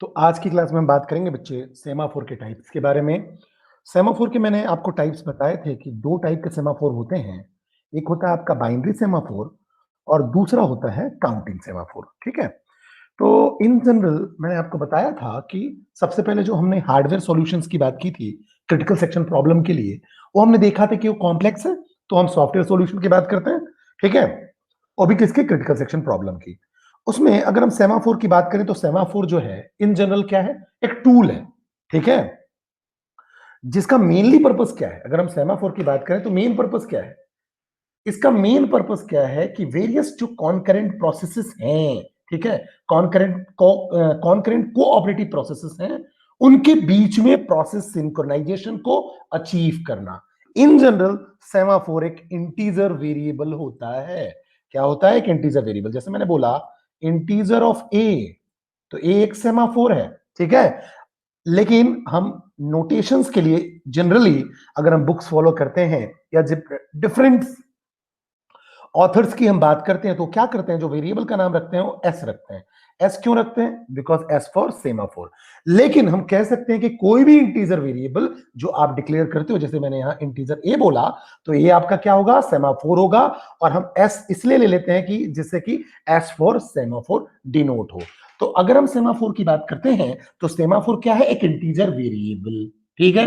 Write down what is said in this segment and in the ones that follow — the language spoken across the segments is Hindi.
तो आज की क्लास में हम बात करेंगे बच्चे सेमाफोर के टाइप्स के बारे में। सेमाफोर के मैंने आपको टाइप्स बताए थे कि दो टाइप के सेमाफोर होते हैं। एक होता है आपका बाइनरी सेमाफोर और दूसरा होता है काउंटिंग सेमाफोर। ठीक है, तो इन जनरल मैंने आपको बताया था कि सबसे पहले जो हमने हार्डवेयर सॉल्यूशंस की बात की थी क्रिटिकल सेक्शन प्रॉब्लम के लिए, वो हमने देखा था कि वो कॉम्प्लेक्स है, तो हम सॉफ्टवेयर सॉल्यूशन की बात करते हैं। ठीक है, और भी किसके, क्रिटिकल सेक्शन प्रॉब्लम की। उसमें अगर हम सेमाफोर की बात करें तो सेमाफोर जो है इन जनरल क्या है, एक टूल है। ठीक है, जिसका मेनली पर्पस क्या है, अगर हम सेमाफोर की बात करें तो मेन पर्पस क्या है, इसका मेन पर्पस क्या है कि वेरियस जो कॉन्करेंट प्रोसेसेस हैं, ठीक है, कॉन्करेंट कोऑपरेटिव प्रोसेसेस हैं, उनके बीच में प्रोसेस सिंक्रोनाइजेशन को अचीव करना। इन जनरल सेमाफोर एक इंटीजर वेरिएबल होता है। क्या होता है? एक इंटीजर वेरिएबल। जैसे मैंने बोला इंटीजर ऑफ ए, तो ए एक सेमाफोर है। ठीक है, लेकिन हम नोटेशंस के लिए जनरली अगर हम बुक्स फॉलो करते हैं या डिफरेंट ऑथर्स की हम बात करते हैं तो क्या करते हैं, जो वेरिएबल का नाम रखते हैं वो एस रखते हैं। एस क्यों रखते हैं? Because S for semaphore. लेकिन हम कह सकते हैं कि कोई भी इंटीजर वेरिएबल जो आप डिक्लेयर करते हो, जैसे मैंने यहां इंटीजर ए बोला, तो ये आपका क्या होगा? सेमाफोर होगा। और हम एस इसलिए ले लेते हैं कि जिससे कि एस फॉर सेमाफोर डिनोट हो। तो अगर हम सेमाफोर की बात करते हैं तो सेमाफोर क्या है? एक इंटीजर वेरिएबल। ठीक है,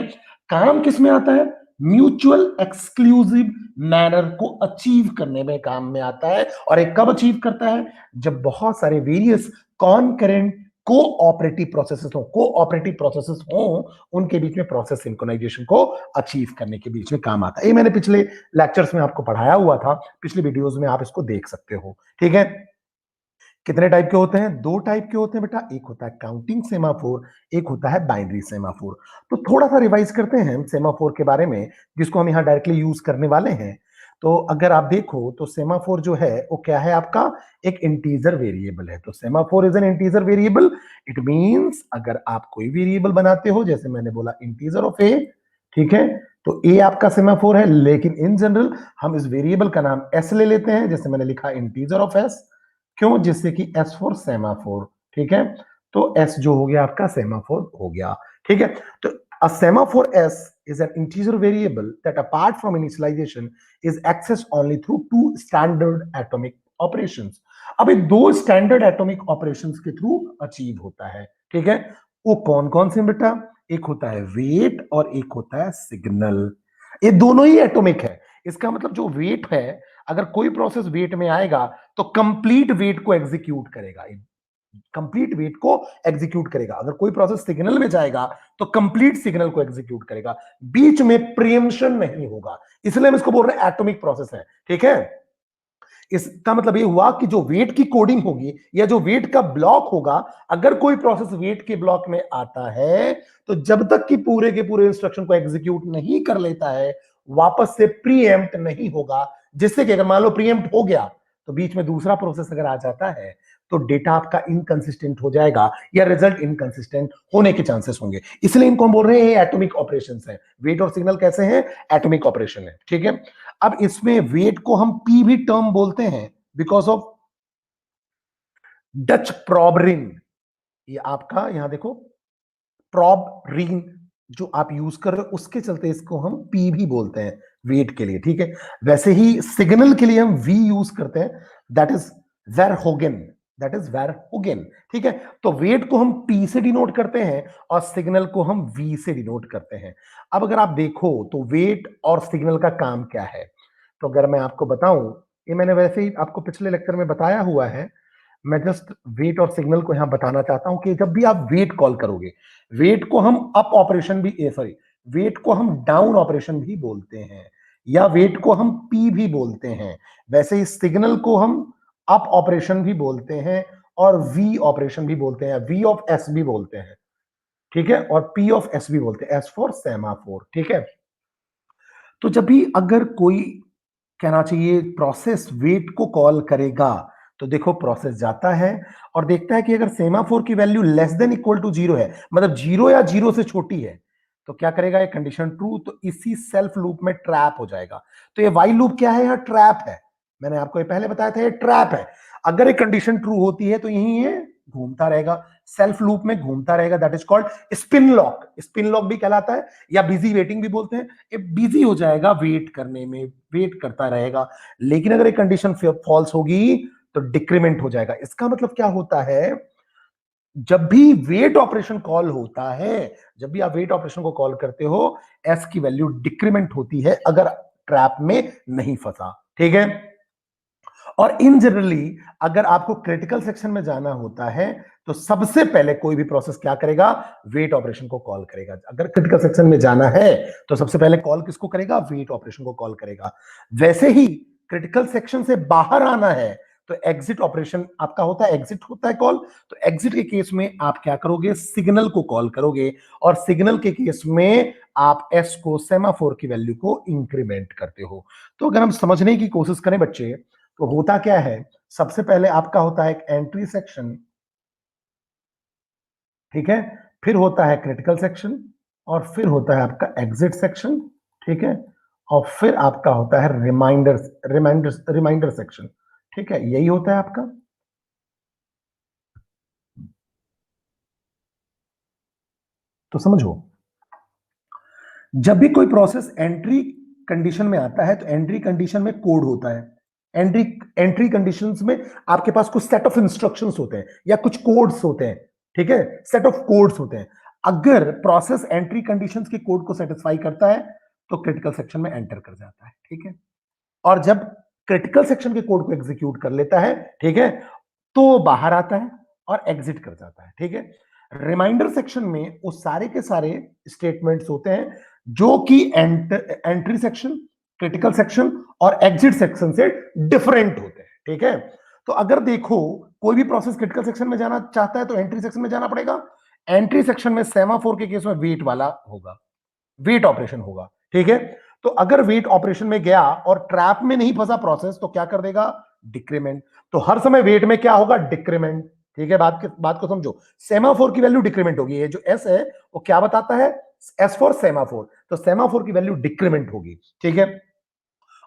काम किस में आता है? म्यूचुअल एक्सक्लूसिव मैनर को अचीव करने में काम में आता है। और एक कब अचीव करता है? जब बहुत सारे वेरियस कॉन्करेंट कोऑपरेटिव प्रोसेसेस हो, उनके बीच में प्रोसेस सिंक्रोनाइजेशन को अचीव करने के बीच में काम आता है। ये मैंने पिछले लेक्चर्स में आपको पढ़ाया हुआ था, पिछले वीडियोस में आप इसको देख सकते हो। ठीक है, कितने टाइप के होते हैं? दो टाइप के होते हैं बेटा, एक होता है काउंटिंग सेमाफोर, एक होता है बाइनरी सेमाफोर। तो थोड़ा सा रिवाइज करते हैं हम सेमाफोर के बारे में, जिसको हम यहां डायरेक्टली यूज करने वाले हैं। तो अगर आप देखो तो सेमाफोर जो है वो क्या है आपका? एक इंटीजर वेरिएबल है। तो semaphore is an integer variable. It means अगर आप कोई वेरिएबल बनाते हो, जैसे मैंने बोला इंटीजर ऑफ ए, ठीक है, तो ए आपका सेमाफोर है। लेकिन इन जनरल हम इस वेरिएबल का नाम एस ले लेते हैं, जैसे मैंने लिखा इंटीजर ऑफ एस। क्यों? जिससे कि एस फॉर सेमाफोर। ठीक है, तो एस जो हो गया आपका सेमाफोर हो गया। ठीक है, तो a semaphore s is an integer variable that apart from initialization is accessed only through two standard atomic operations। अब ये दो स्टैंडर्ड एटॉमिक ऑपरेशंस के थ्रू अचीव होता है। ठीक है, वो कौन कौन से बेटा? एक होता है वेट और एक होता है सिग्नल। ये दोनों ही एटॉमिक है। इसका मतलब जो वेट है, अगर कोई प्रोसेस वेट में आएगा तो कंप्लीट वेट को एग्जीक्यूट करेगा, कंप्लीट वेट को एग्जीक्यूट करेगा। अगर कोई प्रोसेस सिग्नल में जाएगा तो कंप्लीट सिग्नल को एग्जीक्यूट करेगा, बीच में प्रियम्पशन नहीं होगा। इसलिए हम इसको बोल रहे हैं एटॉमिक प्रोसेस है। ठीक है, इसका मतलब ये हुआ कि जो वेट की कोडिंग होगी या जो वेट का ब्लॉक होगा, अगर कोई प्रोसेस वेट के ब्लॉक में आता है तो जब तक कि पूरे के पूरे इंस्ट्रक्शन को एग्जीक्यूट नहीं कर लेता है, वापस से प्रीएम्प्ट नहीं होगा। जिससे कि अगर मान लो प्रीएम्प्ट हो गया तो बीच में दूसरा प्रोसेस अगर आ जाता है तो डेटा आपका इनकंसिस्टेंट हो जाएगा या रिजल्ट इनकंसिस्टेंट होने के चांसेस होंगे। इसलिए इनको हम बोल रहे हैं एटॉमिक ऑपरेशंस है। वेट और सिग्नल कैसे हैं? एटॉमिक ऑपरेशन है। ठीक है, अब इसमें वेट को हम पी भी टर्म बोलते हैं बिकॉज ऑफ डच प्रॉबरिन। ये आपका यहां देखो प्रॉबरिन जो आप यूज कर रहे हो, उसके चलते इसको हम पी भी बोलते हैं वेट के लिए। ठीक है, वैसे ही सिग्नल के लिए हम वी यूज करते हैं, दैट इज वेरहोगेन, दैट इज वेरहोगेन। ठीक है, तो वेट को हम पी से डिनोट करते हैं और सिग्नल को हम वी से डिनोट करते हैं। अब अगर आप देखो तो वेट और सिग्नल का काम क्या है, तो अगर मैं आपको बताऊं, ये मैंने वैसे ही आपको पिछले लेक्चर में बताया हुआ है। मैं जस्ट वेट और सिग्नल को यहां बताना चाहता हूं कि जब भी आप वेट कॉल करोगे, वेट को हम अप ऑपरेशन भी, सॉरी, वेट को हम डाउन ऑपरेशन भी बोलते हैं या वेट को हम पी भी बोलते हैं। वैसे ही सिग्नल को हम अप ऑपरेशन भी बोलते हैं और वी ऑपरेशन भी बोलते हैं, वी ऑफ एस भी बोलते हैं। ठीक है, और पी ऑफ एस भी बोलते हैं, एस फॉर सेमाफोर। ठीक है, तो जब भी अगर कोई कहना चाहिए प्रोसेस वेट को कॉल करेगा, तो देखो प्रोसेस जाता है और देखता है कि अगर सेमाफोर की value less than equal to zero है, मतलब जीरो या जीरो से छोटी है, तो क्या करेगा? ये कंडीशन ट्रू, तो इसी सेल्फ लूप में ट्रैप हो जाएगा। तो ये वाइल लूप क्या है? यहां ट्रैप है। मैंने आपको ये पहले बताया था, ये ट्रैप है। अगर ये कंडीशन ट्रू होती है तो यही ये घूमता रहेगा, सेल्फ लूप में घूमता रहेगा, that is called spin lock. Spin lock भी कहलाता है या बिजी वेटिंग भी बोलते हैं। ये बिजी हो जाएगा वेट करने में, वेट करता रहेगा। लेकिन अगर एक कंडीशन फॉल्स होगी तो डिक्रीमेंट हो जाएगा। इसका मतलब क्या होता है, जब भी वेट ऑपरेशन कॉल होता है, जब भी आप वेट ऑपरेशन को कॉल करते हो, एस की वैल्यू डिक्रीमेंट होती है अगर ट्रैप में नहीं फंसा। ठीक है। और इन जनरली अगर आपको क्रिटिकल सेक्शन में जाना होता है तो सबसे पहले कोई भी प्रोसेस क्या करेगा, वेट ऑपरेशन को कॉल करेगा। अगर क्रिटिकल सेक्शन में जाना है तो सबसे पहले कॉल किसको करेगा, वेट ऑपरेशन को कॉल करेगा। वैसे ही क्रिटिकल सेक्शन से बाहर आना है तो एग्जिट ऑपरेशन आपका होता है, एग्जिट होता है कॉल। तो एग्जिट के केस में आप क्या करोगे, सिग्नल को कॉल करोगे, और सिग्नल के केस में आप एस को, सेमाफोर की वैल्यू को इंक्रीमेंट करते हो। तो अगर हम समझने की कोशिश करें बच्चे, तो होता क्या है, सबसे पहले आपका होता है एक एंट्री सेक्शन, ठीक है, फिर होता है क्रिटिकल सेक्शन, और फिर होता है आपका एग्जिट सेक्शन, ठीक है, और फिर आपका होता है रिमाइंडर रिमाइंडर रिमाइंडर सेक्शन। ठीक है, यही होता है आपका। तो समझो, जब भी कोई प्रोसेस एंट्री कंडीशन में आता है तो एंट्री कंडीशन में कोड होता है। एंट्री एंट्री कंडीशंस में आपके पास कुछ सेट ऑफ इंस्ट्रक्शंस होते हैं या कुछ कोड्स होते हैं। ठीक है, सेट ऑफ कोड्स होते हैं। अगर प्रोसेस एंट्री कंडीशंस के कोड को सेटिस्फाई करता है तो क्रिटिकल सेक्शन में एंटर कर जाता है। ठीक है, और जब क्रिटिकल सेक्शन के कोड को एग्जीक्यूट कर लेता है, ठीक है, तो बाहर आता है और एग्जिट कर जाता है। ठीक है, रिमाइंडर सेक्शन में वो सारे के सारे स्टेटमेंट्स होते हैं जो कि एंट्री सेक्शन, क्रिटिकल सेक्शन और एग्जिट सेक्शन से डिफरेंट होते हैं। ठीक है, तो अगर देखो कोई भी प्रोसेस क्रिटिकल सेक्शन में जाना चाहता है तो एंट्री सेक्शन में जाना पड़ेगा। एंट्री सेक्शन में सेमाफोर के केस में वेट वाला होगा, वेट ऑपरेशन होगा। ठीक है, तो अगर वेट ऑपरेशन में गया और ट्रैप में नहीं फंसा प्रोसेस तो क्या कर देगा, डिक्रीमेंट। तो हर समय वेट में क्या होगा, डिक्रीमेंट। ठीक है, बात को समझो, सेमाफोर की वैल्यू डिक्रीमेंट होगी। ये जो एस है वो क्या बताता है, एस फॉर सेमाफोर, तो सेमाफोर की वैल्यू डिक्रीमेंट होगी। ठीक है,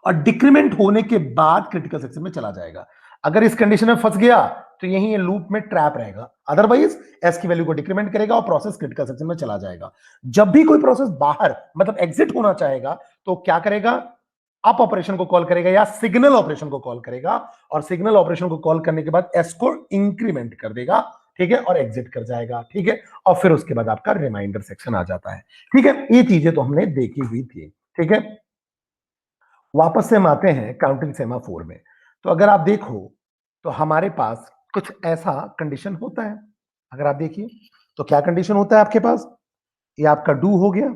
और डिक्रीमेंट होने के बाद क्रिटिकल सेक्शन में चला जाएगा। अगर इस कंडीशन में फंस गया तो यही ये लूप में ट्रैप रहेगा, अदरवाइज एस की वैल्यू को डिक्रीमेंट करेगा और प्रोसेस क्रिटिकल सेक्शन में चला जाएगा। जब भी कोई प्रोसेस बाहर मतलब एग्जिट होना चाहेगा तो क्या करेगा, अप ऑपरेशन को कॉल करेगा या सिग्नल ऑपरेशन को कॉल करेगा, और सिग्नल ऑपरेशन को कॉल करने के बाद एस को इंक्रीमेंट कर देगा। ठीक है, और एग्जिट कर जाएगा। ठीक है, और फिर उसके बाद आपका रिमाइंडर सेक्शन आ जाता है। ठीक है, ये चीजें तो हमने देखी हुई थी। ठीक है, वापस से हम आते हैं काउंटिंग सेमाफोर में। तो अगर आप देखो तो हमारे पास कुछ ऐसा कंडीशन होता है। अगर आप देखिए तो क्या कंडीशन होता है आपके पास, ये आपका डू हो गया।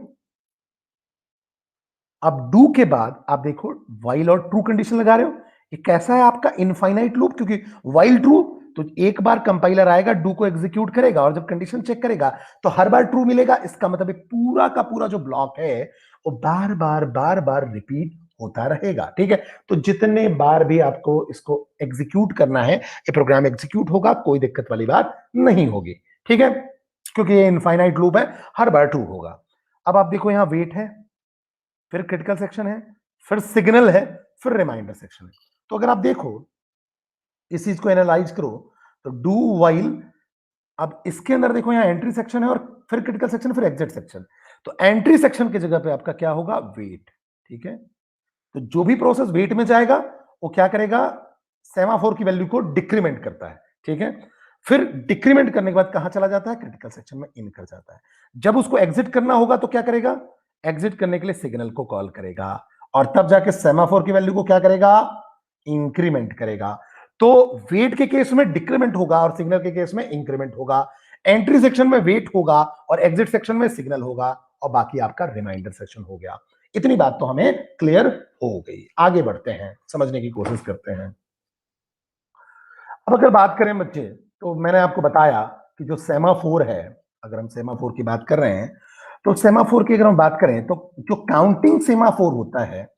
अब डू के बाद आप देखो वाइल और ट्रू कंडीशन लगा रहे हो। ये कैसा है आपका इनफाइनाइट लूप, क्योंकि वाइल ट्रू तो एक बार कंपाइलर आएगा, डू को एग्जीक्यूट करेगा और जब कंडीशन चेक करेगा तो हर बार ट्रू मिलेगा। इसका मतलब पूरा का पूरा जो ब्लॉक है वो बार बार रिपीट होता रहेगा। ठीक है, तो जितने बार भी आपको इसको एग्जीक्यूट करना है ये प्रोग्राम एग्जीक्यूट होगा, कोई दिक्कत वाली बात नहीं होगी। ठीक है, क्योंकि ये इनफाइनाइट लूप है, हर बार ट्रू होगा। अब आप देखो यहां वेट है, फिर क्रिटिकल सेक्शन है, फिर सिग्नल है, फिर रिमाइंडर सेक्शन है। तो अगर आप देखो इस चीज को एनालाइज करो तो डू वाइल, अब इसके अंदर देखो यहां एंट्री सेक्शन है और फिर क्रिटिकल सेक्शन, फिर एग्जिट सेक्शन। तो एंट्री सेक्शन की जगह पे आपका क्या होगा, वेट। ठीक है, तो जो भी प्रोसेस वेट में जाएगा वो क्या करेगा, सेमाफोर की वैल्यू को डिक्रीमेंट करता है। ठीक है, फिर डिक्रीमेंट करने के बाद कहां चला जाता है, क्रिटिकल सेक्शन में इन कर जाता है। जब उसको एग्जिट करना होगा तो क्या करेगा, एग्जिट करने के लिए सिग्नल को कॉल करेगा और तब जाके सेमाफोर की वैल्यू को क्या करेगा, इंक्रीमेंट करेगा। तो वेट के केस में डिक्रीमेंट होगा और सिग्नल के केस में इंक्रीमेंट होगा। एंट्री सेक्शन में वेट होगा और एग्जिट सेक्शन में सिग्नल होगा, और बाकी आपका रिमाइंडर सेक्शन हो गया। इतनी बात तो हमें क्लियर हो गई। आगे बढ़ते हैं, समझने की कोशिश करते हैं। अब अगर बात करें बच्चे, तो मैंने आपको बताया कि जो सेमाफोर है, अगर हम सेमाफोर की बात कर रहे हैं तो सेमाफोर की अगर हम बात करें तो जो काउंटिंग सेमाफोर होता है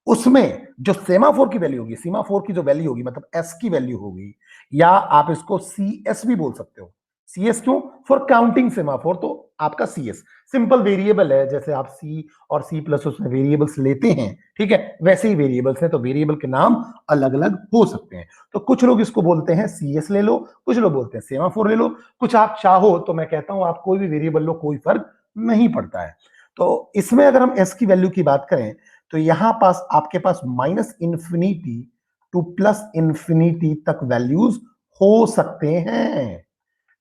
उसमें जो सेमाफोर की वैल्यू होगी, सीमाफोर की जो वैल्यू होगी मतलब एस की वैल्यू होगी, या आप इसको सी एस भी बोल सकते हो। CS क्यों? For counting semaphore. तो आपका CS सिंपल वेरिएबल है, जैसे आप C और C प्लस उसमें वेरिएबल्स लेते हैं, ठीक है, वैसे ही वेरिएबल्स हैं, तो वेरिएबल के नाम अलग अलग हो सकते हैं। तो कुछ लोग इसको बोलते हैं CS ले लो, कुछ लोग बोलते हैं सेमाफोर ले लो, कुछ आप चाहो तो मैं कहता हूं आप कोई भी वेरिएबल लो, कोई फर्क नहीं पड़ता है। तो इसमें अगर हम S की वैल्यू की बात करें तो यहां पास आपके पास -इंफिनिटी टू +इंफिनिटी तक वैल्यूज हो सकते हैं।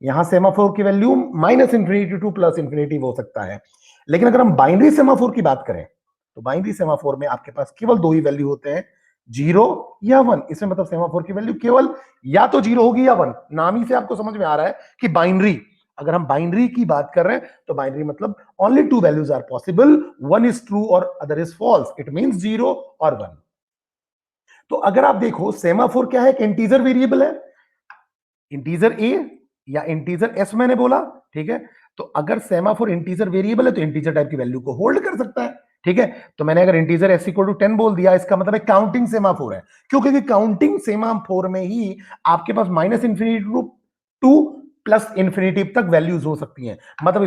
यहां सेमाफोर की वैल्यू -इंफिनिटी टू +इंफिनिटी हो सकता है। लेकिन अगर हम बाइनरी सेमाफोर की बात करें तो बाइनरी सेमाफोर में आपके पास केवल दो ही वैल्यू होते हैं, 0 या 1। इसमें मतलब सेमाफोर की वैल्यू केवल या तो 0 होगी या 1। नाम ही से आपको समझ में आ रहा है कि बाइनरी, अगर हम बाइनरी की बात कर रहे हैं तो बाइनरी मतलब only two values are possible, one is true और other is false, it means 0 और 1। तो अगर आप देखो सेमाफोर क्या है, एक इंटीजर वेरिएबल है, इंटीजर ए या इंटीजर एस मैंने बोला, ठीक है। तो अगर सेमाफोर इंटीजर वेरिएबल है तो इंटीजर टाइप की वैल्यू को होल्ड कर सकता है, ठीक है। तो मैंने अगर इंटीजर एस इक्वल टू 10 बोल दिया, इसका मतलब है काउंटिंग सेमाफोर है, क्योंकि काउंटिंग सेमाफोर में ही आपके पास -इंफिनिटी टू +इंफिनिटी तक वैल्यूज हो सकती हैं। मतलब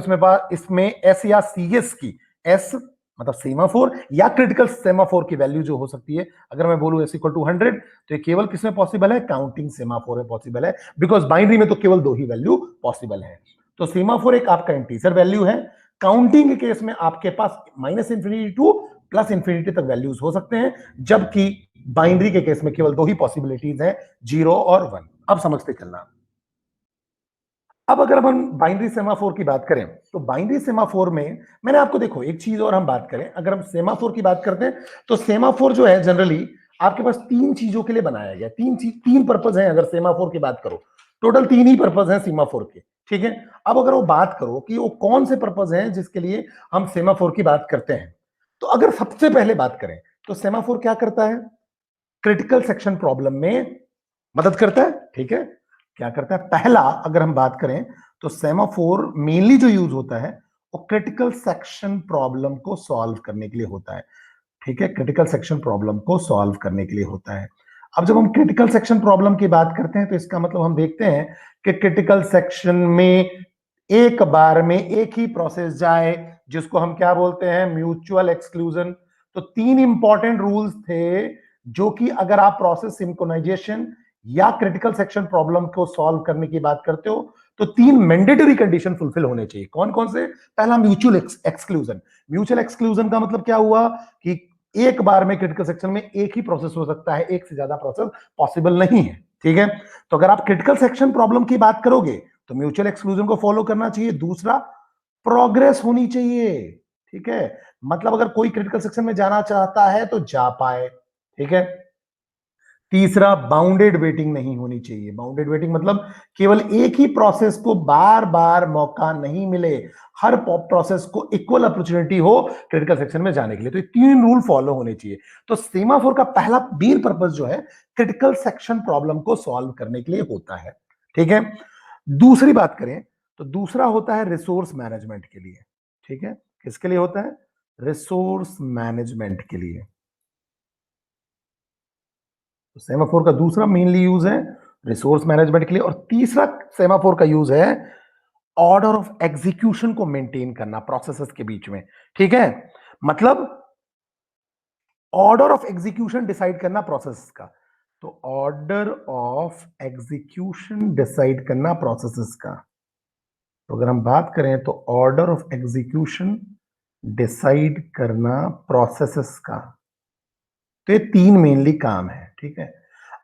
इसमें एस या सीएस की, एस मतलब सेमाफोर या क्रिटिकल सेमाफोर की वैल्यू जो हो सकती है, अगर मैं बोलूं एस इक्वल टू 100 तो ये केवल किसमें पॉसिबल है, काउंटिंग सेमाफोर में पॉसिबल है, बिकॉज बाइनरी में तो केवल दो ही वैल्यू पॉसिबल है। तो सेमाफोर एक आपका इंटीजर वैल्यू है, काउंटिंग के केस में आपके पास -इंफिनिटी टू +इंफिनिटी तक वैल्यूज हो सकते हैं, जबकि बाइनरी के केस में केवल दो ही पॉसिबिलिटीज हैं, 0 और 1। अब समझते चलना। अब अगर हम बाइनरी सेमाफोर की बात करें तो बाइनरी सेमाफोर में मैंने आपको, देखो एक चीज और हम बात करें, अगर हम सेमाफोर की बात करते हैं तो सेमाफोर जो है जनरली आपके पास तीन चीजों के लिए बनाया गया, तीन पर्पज है। अगर सेमाफोर की बात करो, टोटल तीन ही पर्पज है सेमाफोर के, ठीक है। अब अगर वो बात करो कि वो कौन से पर्पज हैं जिसके लिए हम सेमाफोर की बात करते हैं, तो अगर सबसे पहले बात करें तो सेमाफोर क्या करता है, क्रिटिकल सेक्शन प्रॉब्लम में मदद करता है, ठीक है। क्या करता है, पहला अगर हम बात करें तो सेमाफोर मेनली जो यूज होता है वो क्रिटिकल सेक्शन प्रॉब्लम को सॉल्व करने के लिए होता है, ठीक है। क्रिटिकल सेक्शन प्रॉब्लम को सॉल्व करने के लिए होता है। अब जब हम क्रिटिकल सेक्शन प्रॉब्लम की बात करते हैं तो इसका मतलब हम देखते हैं कि क्रिटिकल सेक्शन में एक बार में एक ही प्रोसेस जाए, जिसको हम क्या बोलते हैं, म्यूचुअल एक्सक्लूजन। तो तीन इंपॉर्टेंट रूल्स थे जो कि अगर आप प्रोसेस सिंक्रोनाइजेशन या क्रिटिकल सेक्शन प्रॉब्लम को सॉल्व करने की बात करते हो तो तीन मैंडेटरी कंडीशन फुलफिल होने चाहिए। कौन कौन से? पहला म्यूचुअल एक्सक्लूजन। म्यूचुअल एक्सक्लूजन का मतलब क्या हुआ कि एक बार में क्रिटिकल सेक्शन में एक ही प्रोसेस हो सकता है, एक से ज्यादा प्रोसेस पॉसिबल नहीं है, ठीक है। तो अगर आप क्रिटिकल सेक्शन प्रॉब्लम की बात करोगे तो म्यूचुअल एक्सक्लूजन को फॉलो करना चाहिए। दूसरा, प्रोग्रेस होनी चाहिए, ठीक है। मतलब अगर कोई क्रिटिकल सेक्शन में जाना चाहता है तो जा पाए, ठीक है। तीसरा, बाउंडेड वेटिंग नहीं होनी चाहिए। बाउंडेड वेटिंग मतलब केवल एक ही प्रोसेस को बार बार मौका नहीं मिले, हर प्रोसेस को इक्वल अपॉर्चुनिटी हो क्रिटिकल सेक्शन में जाने के लिए। तो ये तीन रूल फॉलो होने चाहिए। तो सेमाफोर का पहला मेन पर्पस जो है क्रिटिकल सेक्शन प्रॉब्लम को सॉल्व करने के लिए होता है, ठीक है। दूसरी बात करें तो दूसरा होता है रिसोर्स मैनेजमेंट के लिए, ठीक है। किसके लिए होता है? रिसोर्स मैनेजमेंट के लिए। तो सेमाफोर का दूसरा मेनली यूज है रिसोर्स मैनेजमेंट के लिए, और तीसरा सेमाफोर का यूज है ऑर्डर ऑफ एग्जीक्यूशन को मेंटेन करना प्रोसेसेस के बीच में, ठीक है। मतलब ऑर्डर ऑफ एग्जीक्यूशन डिसाइड करना प्रोसेस का। तो ऑर्डर ऑफ एग्जीक्यूशन डिसाइड करना प्रोसेसेस का। तो अगर हम बात करें तो ऑर्डर ऑफ एग्जीक्यूशन डिसाइड करना प्रोसेसेस का। तो ये तीन मेनली काम है, ठीक है।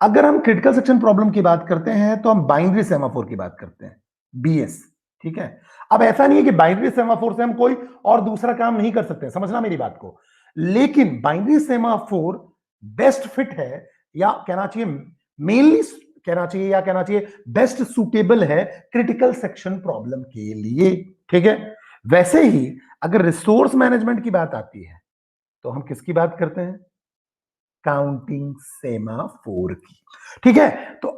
अगर हम क्रिटिकल सेक्शन प्रॉब्लम की बात करते हैं तो हम बाइनरी सेमाफोर की बात करते हैं, बीएस, ठीक है। अब ऐसा नहीं है कि बाइनरी सेमाफोर से हम कोई और दूसरा काम नहीं कर सकते, समझना मेरी बात को। लेकिन बाइनरी सेमाफोर बेस्ट फिट है, या कहना चाहिए मेनली, कहना चाहिए या कहना चाहिए बेस्ट सुटेबल है क्रिटिकल सेक्शन प्रॉब्लम के लिए, ठीक है। वैसे ही अगर रिसोर्स मैनेजमेंट की बात आती है तो हम किसकी बात करते हैं? काउंटिंग सेमाफोर की, ठीक है। तो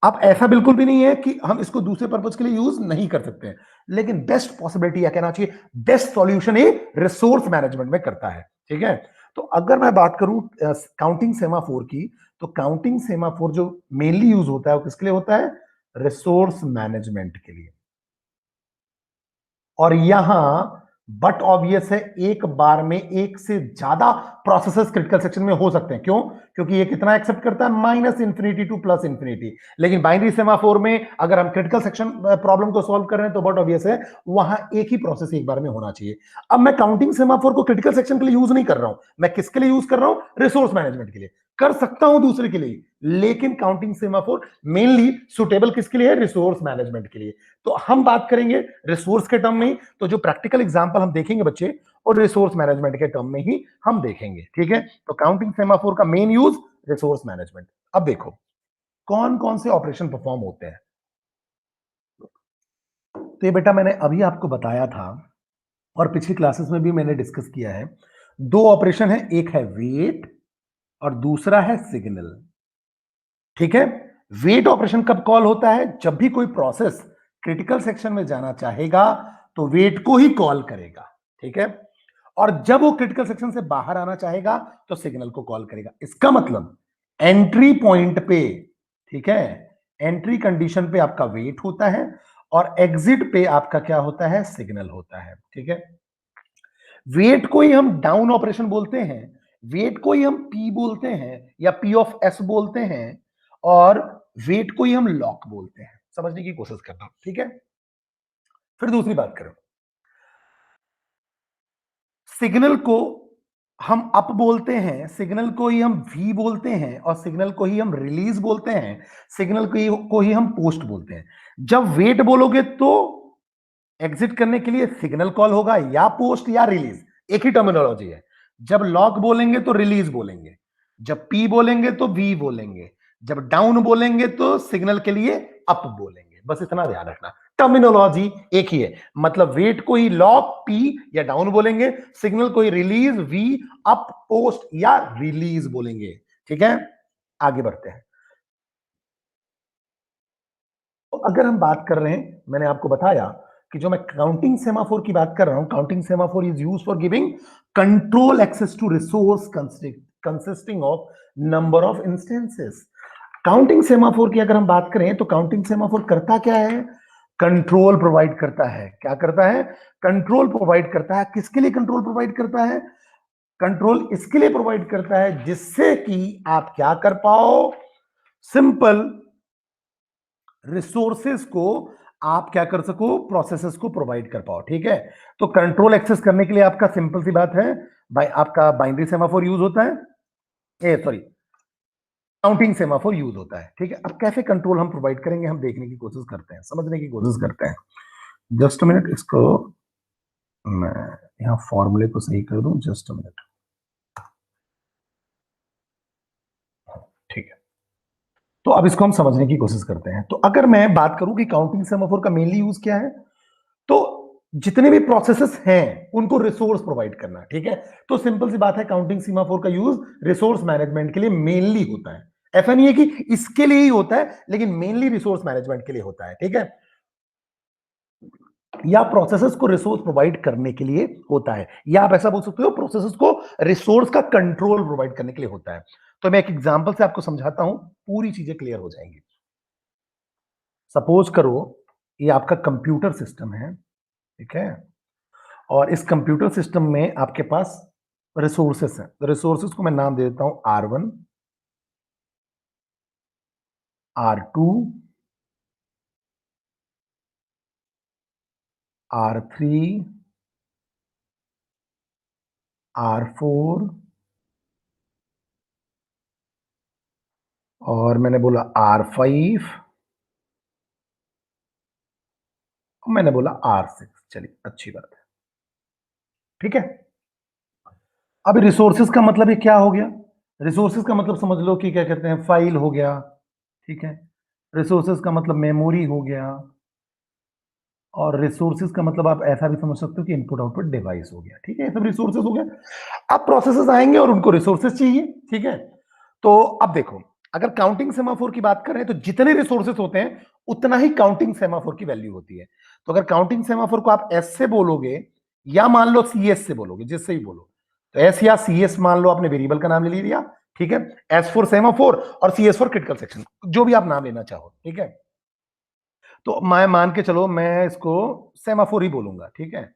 अब ऐसा बिल्कुल भी नहीं है कि हम इसको दूसरे पर्पज के लिए यूज नहीं कर सकते हैं, लेकिन बेस्ट पॉसिबिलिटी या कहना चाहिए बेस्ट सॉल्यूशन ये रिसोर्स मैनेजमेंट में करता है, ठीक है। तो अगर मैं बात करूं काउंटिंग सेमाफोर की, तो काउंटिंग सेमाफोर जो मेनली यूज होता है वो किसके लिए होता है? रिसोर्स मैनेजमेंट के लिए। और यहां बट ऑब्वियस है, एक बार में एक से ज्यादा प्रोसेसेस क्रिटिकल सेक्शन में हो सकते हैं। क्यों? क्योंकि ये कितना एक्सेप्ट करता है, minus infinity two plus infinity. लेकिन बाइनरी सेमाफोर में अगर हम क्रिटिकल सेक्शन प्रॉब्लम को सॉल्व कर रहे हैं तो बट ऑब्वियस है वहां एक ही प्रोसेस एक बार में होना चाहिए। अब मैं काउंटिंग सेमाफोर को क्रिटिकल सेक्शन के लिए यूज नहीं कर रहा हूं, मैं किसके लिए यूज कर रहा हूं? रिसोर्स मैनेजमेंट के लिए। कर सकता हूं दूसरे के लिए, लेकिन काउंटिंग सेमाफोर मेनली सुटेबल किसके लिए है? रिसोर्स मैनेजमेंट के लिए। तो हम बात करेंगे रिसोर्स के टर्म में, तो जो प्रैक्टिकल एग्जांपल हम देखेंगे बच्चे, और रिसोर्स मैनेजमेंट के टर्म में ही हम देखेंगे। ठीक है, तो काउंटिंग सेमाफोर का मेन यूज रिसोर्स मैनेजमेंट। अब देखो कौन कौन से ऑपरेशन परफॉर्म होते हैं। तो ये बेटा मैंने अभी आपको बताया था और पिछली क्लासेस में भी मैंने डिस्कस किया है। दो ऑपरेशन है, एक है वेट और दूसरा है सिग्नल। ठीक है, वेट ऑपरेशन कब कॉल होता है? जब भी कोई प्रोसेस क्रिटिकल सेक्शन में जाना चाहेगा तो वेट को ही कॉल करेगा। ठीक है, और जब वो क्रिटिकल सेक्शन से बाहर आना चाहेगा तो सिग्नल को कॉल करेगा। इसका मतलब एंट्री पॉइंट पे, ठीक है, एंट्री कंडीशन पे आपका वेट होता है और एग्जिट पे आपका क्या होता है? सिग्नल होता है। ठीक है, वेट को ही हम डाउन ऑपरेशन बोलते हैं, वेट को ही हम पी बोलते हैं या पी ऑफ एस बोलते हैं, और वेट को ही हम लॉक बोलते हैं। समझने की कोशिश करना। ठीक है, फिर दूसरी बात करो, सिग्नल को हम अप बोलते हैं, सिग्नल को ही हम वी बोलते हैं, और सिग्नल को ही हम रिलीज बोलते हैं, सिग्नल को ही हम पोस्ट बोलते हैं। जब वेट बोलोगे तो एग्जिट करने के लिए सिग्नल कॉल होगा, या पोस्ट या रिलीज, एक ही टर्मिनोलॉजी है। जब लॉक बोलेंगे तो रिलीज बोलेंगे, जब पी बोलेंगे तो वी बोलेंगे, जब डाउन बोलेंगे तो सिग्नल के लिए अप बोलेंगे। बस इतना ध्यान रखना, टर्मिनोलॉजी एक ही है। मतलब वेट को ही लॉक पी या डाउन बोलेंगे, सिग्नल को ही रिलीज वी अप पोस्ट या रिलीज बोलेंगे। ठीक है, आगे बढ़ते हैं। तो अगर हम बात कर रहे हैं, मैंने आपको बताया कि जो मैं काउंटिंग सेमाफोर की बात कर रहा हूं, counting semaphore is used for giving control access to resource consisting of number of instances. Counting semaphore की अगर हम बात करें तो काउंटिंग सेमाफोर करता क्या है? कंट्रोल प्रोवाइड करता है। क्या करता है? कंट्रोल प्रोवाइड करता है। किसके लिए कंट्रोल प्रोवाइड करता है? कंट्रोल इसके लिए प्रोवाइड करता है जिससे कि आप क्या कर पाओ? सिंपल, रिसोर्सेस को आप क्या कर सको? प्रोसेसेस को प्रोवाइड कर पाओ। ठीक है, तो कंट्रोल एक्सेस करने के लिए आपका सिंपल सी बात है, आपका बाइनरी सेमाफोर यूज होता है, सॉरी, काउंटिंग सेमाफोर यूज होता है। ठीक है, अब कैसे कंट्रोल हम प्रोवाइड करेंगे, हम देखने की कोशिश करते हैं, समझने की कोशिश करते हैं। जस्ट अ मिनट, इसको मैं यहाँ फॉर्मूले को सही कर दूं, जस्ट अ मिनट। ठीक है, तो अब इसको हम समझने की कोशिश करते हैं। तो अगर मैं बात करूं कि काउंटिंग सेमाफोर का मेनली यूज क्या है, तो जितने भी प्रोसेसेस हैं उनको रिसोर्स प्रोवाइड करना। ठीक है, तो सिंपल सी बात है, काउंटिंग सेमाफोर का यूज रिसोर्स मैनेजमेंट के लिए मेनली होता है। ऐसा नहीं है कि इसके लिए ही होता है, लेकिन मेनली रिसोर्स मैनेजमेंट के लिए होता है। ठीक है, या प्रोसेसेस को रिसोर्स प्रोवाइड करने के लिए होता है, या आप ऐसा बोल सकते हो प्रोसेसेस को रिसोर्स का कंट्रोल प्रोवाइड करने के लिए होता है। तो मैं एक एग्जांपल से आपको समझाता हूं, पूरी चीजें क्लियर हो जाएंगी। सपोज करो ये आपका कंप्यूटर सिस्टम है, ठीक है, और इस कंप्यूटर सिस्टम में आपके पास रिसोर्सेस हैं। रिसोर्सेस को मैं नाम दे देता हूं R1, R2, R3, R4, और मैंने बोला R5, मैंने बोला R6। चलिए, अच्छी बात है। ठीक है, अब रिसोर्सेज का मतलब ये क्या हो गया? रिसोर्सेज का मतलब समझ लो कि क्या कहते हैं, फाइल हो गया। ठीक है, रिसोर्सेज का मतलब मेमोरी हो गया, और रिसोर्सेज का मतलब आप ऐसा भी समझ सकते हो कि इनपुट आउटपुट डिवाइस हो गया। ठीक है, ये सब रिसोर्सेज हो गया। अब प्रोसेसेस आएंगे और उनको रिसोर्सेज चाहिए। ठीक है, तो अब देखो, अगर काउंटिंग सेमाफोर की बात करें तो जितने रिसोर्सेस होते हैं उतना ही काउंटिंग सेमाफोर की वैल्यू होती है। तो अगर काउंटिंग सेमाफोर को आप एस से बोलोगे या मान लो सी एस से बोलोगे, जिससे ही बोलो, तो एस या सी एस मान लो, आपने वेरिएबल का नाम ले लिया। ठीक है, एस फॉर सेमाफोर और C S for critical section, जो भी आप नाम लेना चाहो। ठीक है, तो मैं मान के चलो मैं इसको सेमाफोर ही बोलूंगा, ठीक है।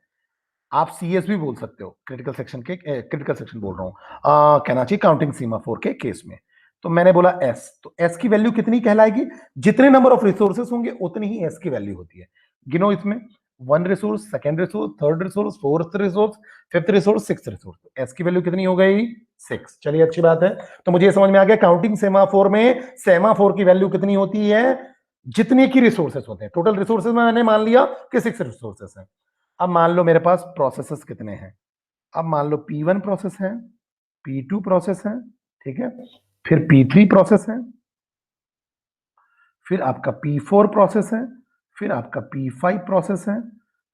आप सीएस भी बोल सकते हो, क्रिटिकल सेक्शन के, क्रिटिकल सेक्शन बोल रहा हूं, कहना चाहिए काउंटिंग सीमाफोर के केस में। तो मैंने बोला एस, तो एस की वैल्यू कितनी कहलाएगी? जितने नंबर ऑफ रिसोर्सेस होंगे उतनी ही एस की वैल्यू होती है। गिनो इसमें, one resource, second resource, third resource, fourth resource, fifth resource, six resource. S की वैल्यू कितनी हो गई? 6। चलिए अच्छी बात है। तो मुझे ये समझ में आ गया काउंटिंग सेमाफोर में सेमाफोर की वैल्यू कितनी होती है? जितने की रिसोर्सेस होते हैं। टोटल रिसोर्सेस में मैंने मान लिया कि 6 रिसोर्सेस हैं। अब मान लो मेरे पास प्रोसेसेस कितने हैं? अब मान लो P1 प्रोसेस है, P2 प्रोसेस है, ठीक है, फिर P3 प्रोसेस है, फिर आपका P4 प्रोसेस है, फिर आपका P5 प्रोसेस है,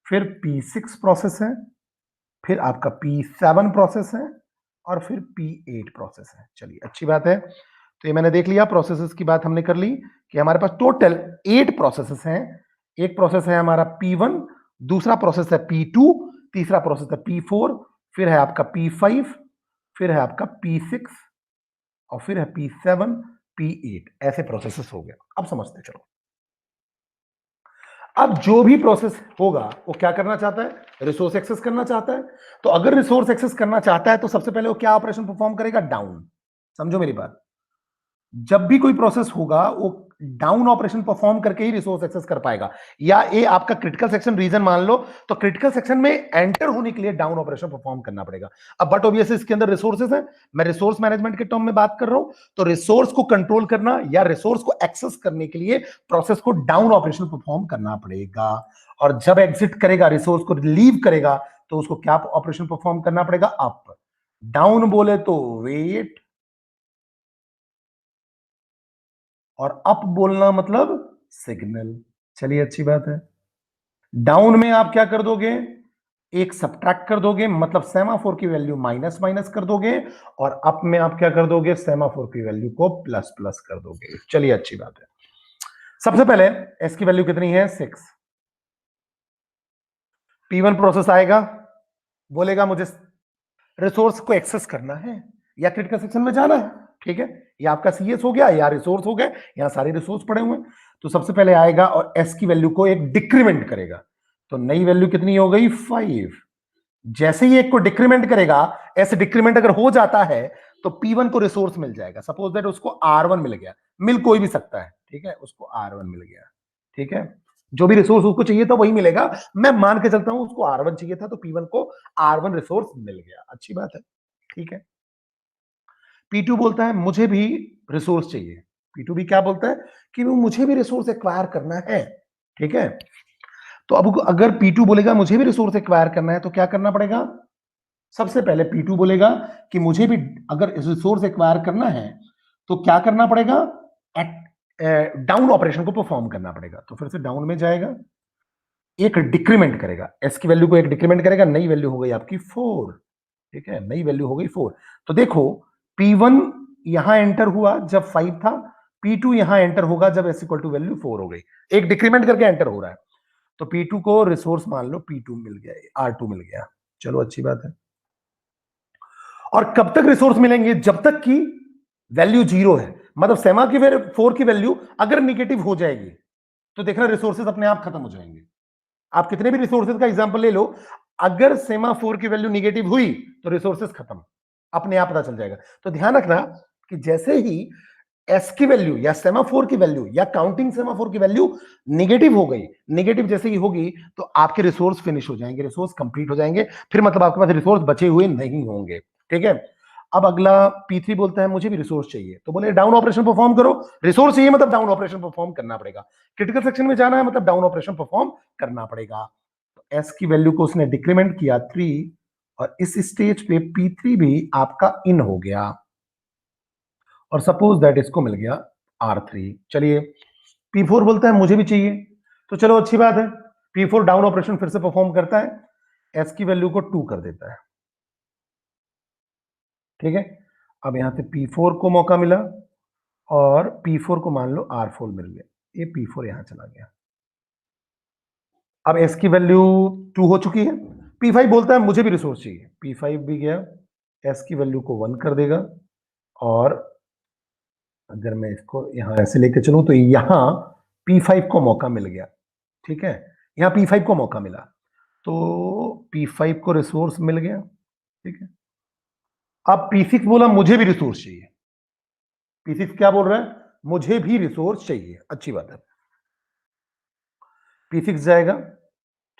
फिर P6 प्रोसेस है, फिर आपका P7 प्रोसेस है, और फिर P8 प्रोसेस है। चलिए अच्छी बात है। तो ये मैंने देख लिया, प्रोसेसेस की बात हमने कर ली कि हमारे पास टोटल 8 प्रोसेसेस हैं। एक प्रोसेस है हमारा P1, दूसरा प्रोसेस है P2, तीसरा प्रोसेस है P4, फिर है आपका P5, फिर है आपका P6, और फिर है P7, P8। ऐसे प्रोसेसेस हो गया। अब समझते चलो। अब जो भी प्रोसेस होगा वो क्या करना चाहता है? रिसोर्स एक्सेस करना चाहता है। तो अगर रिसोर्स एक्सेस करना चाहता है तो सबसे पहले वो क्या ऑपरेशन परफॉर्म करेगा? डाउन। समझो मेरी बात। जब भी कोई प्रोसेस होगा वो डाउन ऑपरेशन परफॉर्म करके ही रिसोर्स एक्सेस कर पाएगा। या ये आपका क्रिटिकल सेक्शन रीजन मान लो, तो क्रिटिकल सेक्शन में एंटर होने के लिए डाउन ऑपरेशन परफॉर्म करना पड़ेगा। अब बट ऑब्वियसली इसके अंदर रिसोर्सेज है, मैं रिसोर्स मैनेजमेंट के टर्म में बात कर रहा हूं। तो रिसोर्स को कंट्रोल करना या रिसोर्स को एक्सेस करने के लिए प्रोसेस को डाउन ऑपरेशन परफॉर्म करना पड़ेगा। और जब एग्जिट करेगा, रिसोर्स को लीव करेगा, तो उसको क्या ऑपरेशन परफॉर्म करना पड़ेगा? अप। डाउन बोले तो वेट, और अप बोलना मतलब सिग्नल। चलिए अच्छी बात है। डाउन में आप क्या कर दोगे? एक सब्ट्रैक्ट कर दोगे, मतलब सेमाफोर की वैल्यू माइनस माइनस कर दोगे, और अप में आप क्या कर दोगे? सेमाफोर की वैल्यू को प्लस प्लस कर दोगे। चलिए अच्छी बात है। सबसे पहले एस की वैल्यू कितनी है? 6। P1 प्रोसेस आएगा, बोलेगा मुझे रिसोर्स को एक्सेस करना है या क्रिटिकल सेक्शन में जाना है, ठीक है। ये आपका सीएस हो गया या रिसोर्स हो गए, यहां सारे रिसोर्स पड़े हुए हैं। तो सबसे पहले आएगा और एस की वैल्यू को एक डिक्रीमेंट करेगा। तो नई वैल्यू कितनी हो गई? 5। जैसे ही एक को डिक्रीमेंट करेगा, एस डिक्रीमेंट अगर हो जाता है तो P1 को रिसोर्स मिल जाएगा। सपोज दैट उसको R1 मिल गया, मिल कोई भी सकता है, ठीक है, उसको R1 मिल गया, ठीक है। जो भी रिसोर्स उसको चाहिए था वही मिलेगा। मैं मान के चलता हूं उसको R1 चाहिए था, तो P1 को R1 रिसोर्स मिल गया। अच्छी बात है, ठीक है। P2 बोलता है मुझे भी रिसोर्स चाहिए। P2 भी क्या बोलता है कि वो मुझे भी रिसोर्स एक्वायर करना है, ठीक है। तो अब अगर P2 बोलेगा मुझे भी रिसोर्स एक्वायर करना है, तो क्या करना पड़ेगा? सबसे पहले P2 बोलेगा कि मुझे भी अगर रिसोर्स एक्वायर करना है तो क्या करना पड़ेगा? डाउन ऑपरेशन को परफॉर्म करना पड़ेगा। तो फिर से डाउन में जाएगा, एक डिक्रीमेंट करेगा, एस की वैल्यू को एक डिक्रीमेंट करेगा, नई वैल्यू हो गई आपकी 4, ठीक है, नई वैल्यू हो गई 4। तो देखो P1 यहां एंटर हुआ जब 5 था, P2 यहां एंटर होगा जब एस इक्वल टू वैल्यू 4 हो गई। एक डिक्रीमेंट करके एंटर हो रहा है। तो P2 को रिसोर्स मान लो P2 मिल गया, R2 मिल गया। चलो अच्छी बात है। और कब तक रिसोर्स मिलेंगे? जब तक कि वैल्यू 0 है। मतलब सेमा की 4 की वैल्यू अगर निगेटिव हो जाएगी तो देखना रिसोर्सेज अपने आप खत्म हो जाएंगे। आप कितने भी रिसोर्सेज का एग्जांपल ले लो, अगर सेमा 4 की वैल्यू निगेटिव हुई तो रिसोर्सेज खत्म, अपने आप पता चल जाएगा। तो ध्यान रखना कि जैसे ही एस की वैल्यू या सेमाफोर की वैल्यू या काउंटिंग सेमाफोर की वैल्यू निगेटिव हो गई, निगेटिव जैसे ही होगी तो आपके रिसोर्स फिनिश हो जाएंगे, रिसोर्स कंप्लीट हो जाएंगे, फिर मतलब आपके पास रिसोर्स बचे हुए नहीं होंगे, ठीक है। अब अगला P3 बोलता है मुझे भी रिसोर्स चाहिए, तो बोले डाउन ऑपरेशन परफॉर्म करो। रिसोर्स चाहिए मतलब डाउन ऑपरेशन परफॉर्म करना पड़ेगा। क्रिटिकल सेक्शन में जाना है मतलब डाउन ऑपरेशन परफॉर्म करना पड़ेगा। तो एस की वैल्यू को उसने डिक्रीमेंट किया 3, और इस स्टेज पे P3 भी आपका इन हो गया, और सपोज दैट इसको मिल गया R3। चलिए P4 बोलता है मुझे भी चाहिए, तो चलो अच्छी बात है, P4 डाउन ऑपरेशन फिर से परफॉर्म करता है, एस की वैल्यू को 2 कर देता है, ठीक है। अब यहां से P4 को मौका मिला, और P4 को मान लो R4 मिल गया, ये P4 यहां चला गया। अब एस की वैल्यू 2 हो चुकी है। P5 बोलता है मुझे भी रिसोर्स चाहिए, P5 भी गया, एस की वैल्यू को 1 कर देगा, और अगर मैं इसको यहां ऐसे लेके चलूं तो यहां P5 को मौका मिल गया, ठीक है, यहां P5 को मौका मिला, तो P5 को रिसोर्स मिल गया, ठीक है। अब P6 बोला मुझे भी रिसोर्स चाहिए, P6 क्या बोल रहा है, मुझे भी रिसोर्स चाहिए, अच्छी बात है। P6 जाएगा,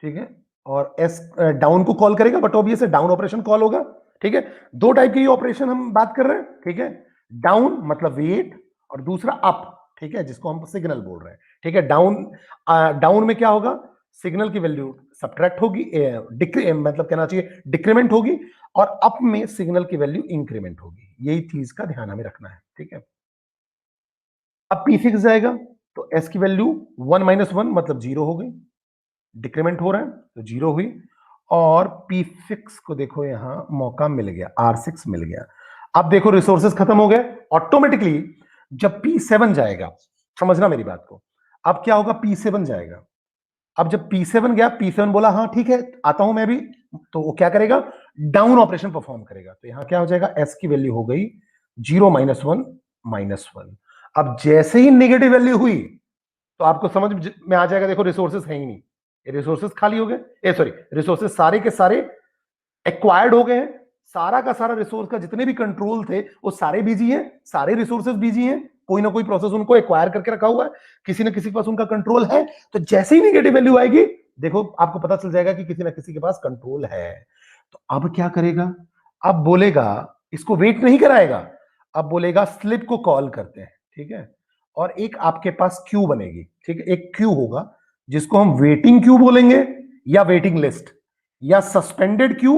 ठीक है, और एस डाउन को कॉल करेगा, बट ऑब्वियस है डाउन ऑपरेशन कॉल होगा, ठीक है। दो टाइप की ऑपरेशन हम बात कर रहे हैं, ठीक है। डाउन मतलब वेट, और दूसरा अप, ठीक है, जिसको हम सिग्नल बोल रहे हैं, ठीक है। डाउन में क्या होगा, सिग्नल की वैल्यू सब्ट्रैक्ट होगी, मतलब कहना चाहिए डिक्रीमेंट होगी, और अप में सिग्नल की वैल्यू इंक्रीमेंट होगी। यही चीज का ध्यान हमें रखना है, ठीक है। अब P6 जाएगा, तो एस की वैल्यू 1 - 1 मतलब 0 हो गई, डिक्रीमेंट हो रहा है तो 0 हुई, और P6 को देखो यहां मौका मिल गया, R6 मिल गया। अब देखो रिसोर्सेस खत्म हो गए ऑटोमेटिकली। जब P7 जाएगा, समझना मेरी बात को, अब क्या होगा, P7 जाएगा। अब जब P7 गया, P7 बोला हाँ ठीक है आता हूं मैं भी, तो वो क्या करेगा, डाउन ऑपरेशन परफॉर्म करेगा। तो यहां क्या हो जाएगा, एस की वैल्यू हो गई 0 - 1 -1। अब जैसे ही नेगेटिव वैल्यू हुई, तो आपको समझ में आ जाएगा, देखो रिसोर्सेस है ही नहीं, रिसोर्सेस खाली हो गए, सॉरी रिसोर्सेस सारे के सारे एक्वायर्ड हो गए हैं, सारा का सारा रिसोर्स का जितने भी कंट्रोल थे वो सारे बिजी हैं, सारे रिसोर्सेस बिजी हैं, कोई ना कोई प्रोसेस उनको एक्वायर करके रखा हुआ है, किसी ना किसी के पास उनका कंट्रोल है। तो जैसे ही नेगेटिव वैल्यू आएगी, देखो आपको पता चल जाएगा कि किसी ना किसी के पास कंट्रोल है। तो अब क्या करेगा, अब बोलेगा, इसको वेट नहीं कराएगा, अब बोलेगा स्लिप को कॉल करते हैं, ठीक है। और एक आपके पास क्यू बनेगी, ठीक है, एक क्यू होगा जिसको हम वेटिंग क्यू बोलेंगे, या वेटिंग लिस्ट, या सस्पेंडेड क्यू,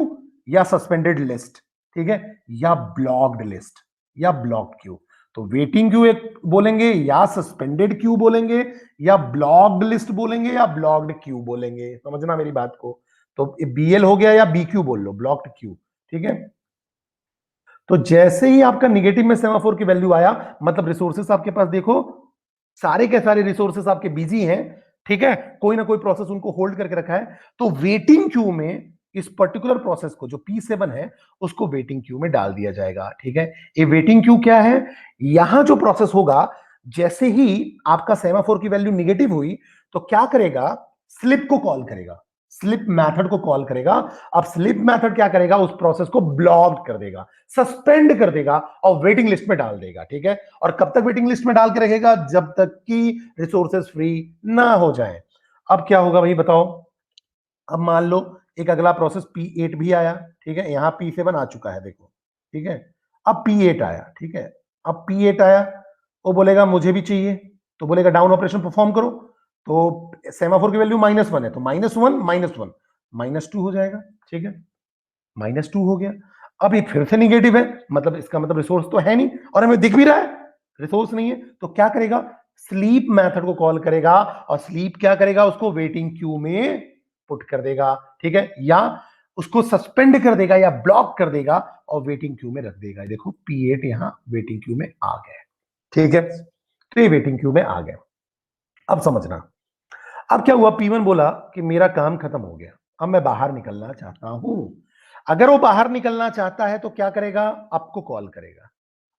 या सस्पेंडेड लिस्ट, ठीक है, या ब्लॉक्ड लिस्ट, या ब्लॉक्ड क्यू। तो वेटिंग क्यू एक बोलेंगे, या सस्पेंडेड क्यू बोलेंगे, या ब्लॉक्ड लिस्ट बोलेंगे, या ब्लॉक्ड क्यू बोलेंगे, समझना मेरी बात को। तो BL हो गया, या BQ बोल लो, ब्लॉक्ड क्यू, ठीक है। तो जैसे ही आपका निगेटिव में सेमाफोर की वैल्यू आया, मतलब रिसोर्सेस आपके पास देखो सारे के सारे रिसोर्सेस आपके बिजी हैं, ठीक है, कोई ना कोई प्रोसेस उनको होल्ड करके रखा है। तो वेटिंग क्यू में इस पर्टिकुलर प्रोसेस को, जो P7 है, उसको वेटिंग क्यू में डाल दिया जाएगा, ठीक है। ये वेटिंग क्यू क्या है, यहां जो प्रोसेस होगा, जैसे ही आपका सेमाफोर की वैल्यू निगेटिव हुई, तो क्या करेगा, स्लिप को कॉल करेगा, स्लिप मेथड को कॉल करेगा। अब स्लिप मेथड क्या करेगा, उस प्रोसेस को ब्लॉक कर देगा, सस्पेंड कर देगा, और वेटिंग लिस्ट में डाल देगा, ठीक है। और कब तक वेटिंग लिस्ट में डाल के रखेगा, जब तक कि रिसोर्सेस फ्री ना हो जाए। अब क्या होगा भाई बताओ, अब मान लो एक अगला प्रोसेस P8 भी आया, ठीक है, यहां P7 आ चुका है देखो, ठीक है। अब P8 आया, ठीक है, अब P8 आया, वो बोलेगा मुझे भी चाहिए, तो बोलेगा डाउन ऑपरेशन परफॉर्म करो। तो सेमाफोर की वैल्यू -1 है, तो -1 -1 -2 हो जाएगा, ठीक है, -2 हो गया। अब ये फिर से निगेटिव है, मतलब इसका मतलब रिसोर्स तो है नहीं, और हमें दिख भी रहा है रिसोर्स नहीं है। तो क्या करेगा, स्लीप मेथड को कॉल करेगा, और स्लीप क्या करेगा, उसको वेटिंग क्यू में पुट कर देगा, ठीक है, या उसको सस्पेंड कर देगा, या ब्लॉक कर देगा, और वेटिंग क्यू में रख देगा। देखो P8 यहां वेटिंग क्यू में आ गया, ठीक है, तो ये वेटिंग क्यू में आ गया। अब समझना, अब क्या हुआ, P1 बोला कि मेरा काम खत्म हो गया, अब मैं बाहर निकलना चाहता हूं। अगर वो बाहर निकलना चाहता है तो क्या करेगा, आपको कॉल करेगा,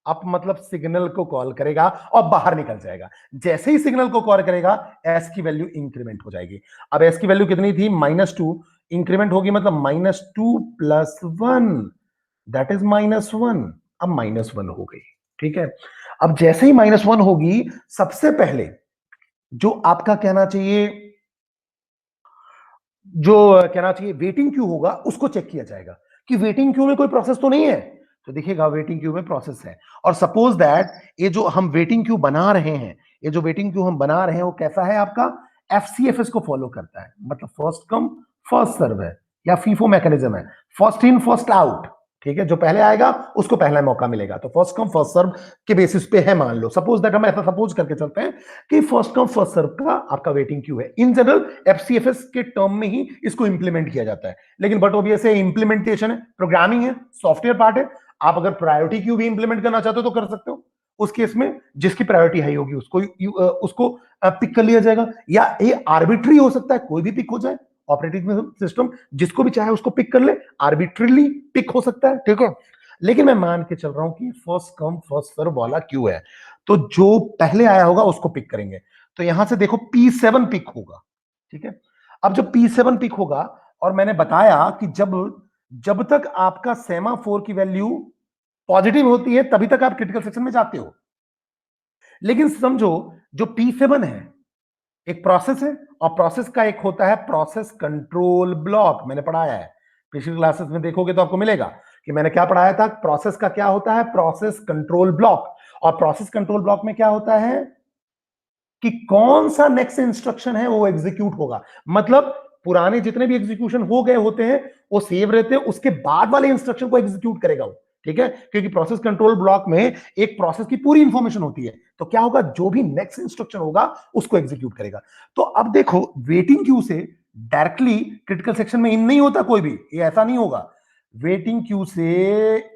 अप मतलब सिग्नल को कॉल करेगा, और बाहर निकल जाएगा। जैसे ही सिग्नल को कॉल करेगा, एस की वैल्यू इंक्रीमेंट हो जाएगी। अब एस की वैल्यू कितनी थी, -2, इंक्रीमेंट होगी मतलब -2 + 1, दैट इज -1। अब -1 हो गई, ठीक है। अब जैसे ही -1 होगी, सबसे पहले जो आपका कहना चाहिए, जो कहना चाहिए वेटिंग क्यू होगा, उसको चेक किया जाएगा कि वेटिंग क्यू में कोई प्रोसेस तो नहीं है। तो देखिएगा वेटिंग क्यू में प्रोसेस है, और सपोज दैट ये जो हम वेटिंग क्यू बना रहे हैं, ये जो वेटिंग क्यू हम बना रहे हैं, वो कैसा है आपका, FCFS को फॉलो करता है, मतलब फर्स्ट कम फर्स्ट सर्व है, या फीफो मैकेनिज्म है, फर्स्ट इन फर्स्ट आउट, ठीक है। जो पहले आएगा उसको पहला मौका मिलेगा, तो फर्स्ट कम फर्स्ट सर्व के बेसिस पे है। मान लो सपोज दैट, हम ऐसा सपोज करके चलते हैं कि फर्स्ट कम फर्स्ट सर्व का आपका वेटिंग क्यू है। इन जनरल FCFS के टर्म में ही इसको इंप्लीमेंट किया जाता है, लेकिन बट ऑब्वियस इंप्लीमेंटेशन है, प्रोग्रामिंग है, सॉफ्टवेयर पार्ट है। आप अगर प्रायोरिटी क्यू भी इंप्लीमेंट करना चाहते हो तो कर सकते हो। उस केस में जिसकी प्रायोरिटी हाई होगी उसको पिक कर लिया जाएगा, या ये आर्बिट्री हो सकता है, कोई भी पिक हो जाए, ऑपरेटिंग सिस्टम जिसको भी चाहे उसको पिक कर ले, आर्बिट्रीली पिक हो सकता है, ठीक है। लेकिन मैं मान के चल रहा हूं कि फर्स्ट कम फर्स्ट सर्व वाला क्यू है, तो जो पहले आया होगा उसको पिक करेंगे। तो यहां से देखो P7 पिक होगा, ठीक है। अब जब P7 पिक होगा, और मैंने बताया कि जब जब तक आपका सेमाफोर की वैल्यू पॉजिटिव होती है तभी तक आप क्रिटिकल सेक्शन में जाते हो। लेकिन समझो जो P7 है एक प्रोसेस है, और प्रोसेस का एक होता है प्रोसेस कंट्रोल ब्लॉक। मैंने पढ़ाया है, पिछली क्लासेस में देखोगे तो आपको मिलेगा कि मैंने क्या पढ़ाया था। प्रोसेस का क्या होता है, प्रोसेस कंट्रोल ब्लॉक। और प्रोसेस कंट्रोल ब्लॉक में क्या होता है कि कौन सा नेक्स्ट इंस्ट्रक्शन है वो एग्जीक्यूट होगा। मतलब पुराने जितने भी एग्जीक्यूशन हो गए होते हैं वो सेव रहते हैं, उसके बाद वाले इंस्ट्रक्शन को एग्जीक्यूट करेगा वो। ठीक है, क्योंकि प्रोसेस कंट्रोल ब्लॉक में एक प्रोसेस की पूरी इंफॉर्मेशन होती है, तो क्या होगा, जो भी नेक्स्ट इंस्ट्रक्शन होगा उसको एग्जीक्यूट करेगा। तो अब देखो, वेटिंग क्यू से डायरेक्टली क्रिटिकल सेक्शन में इन नहीं होता कोई भी, ये ऐसा नहीं होगा। वेटिंग क्यू से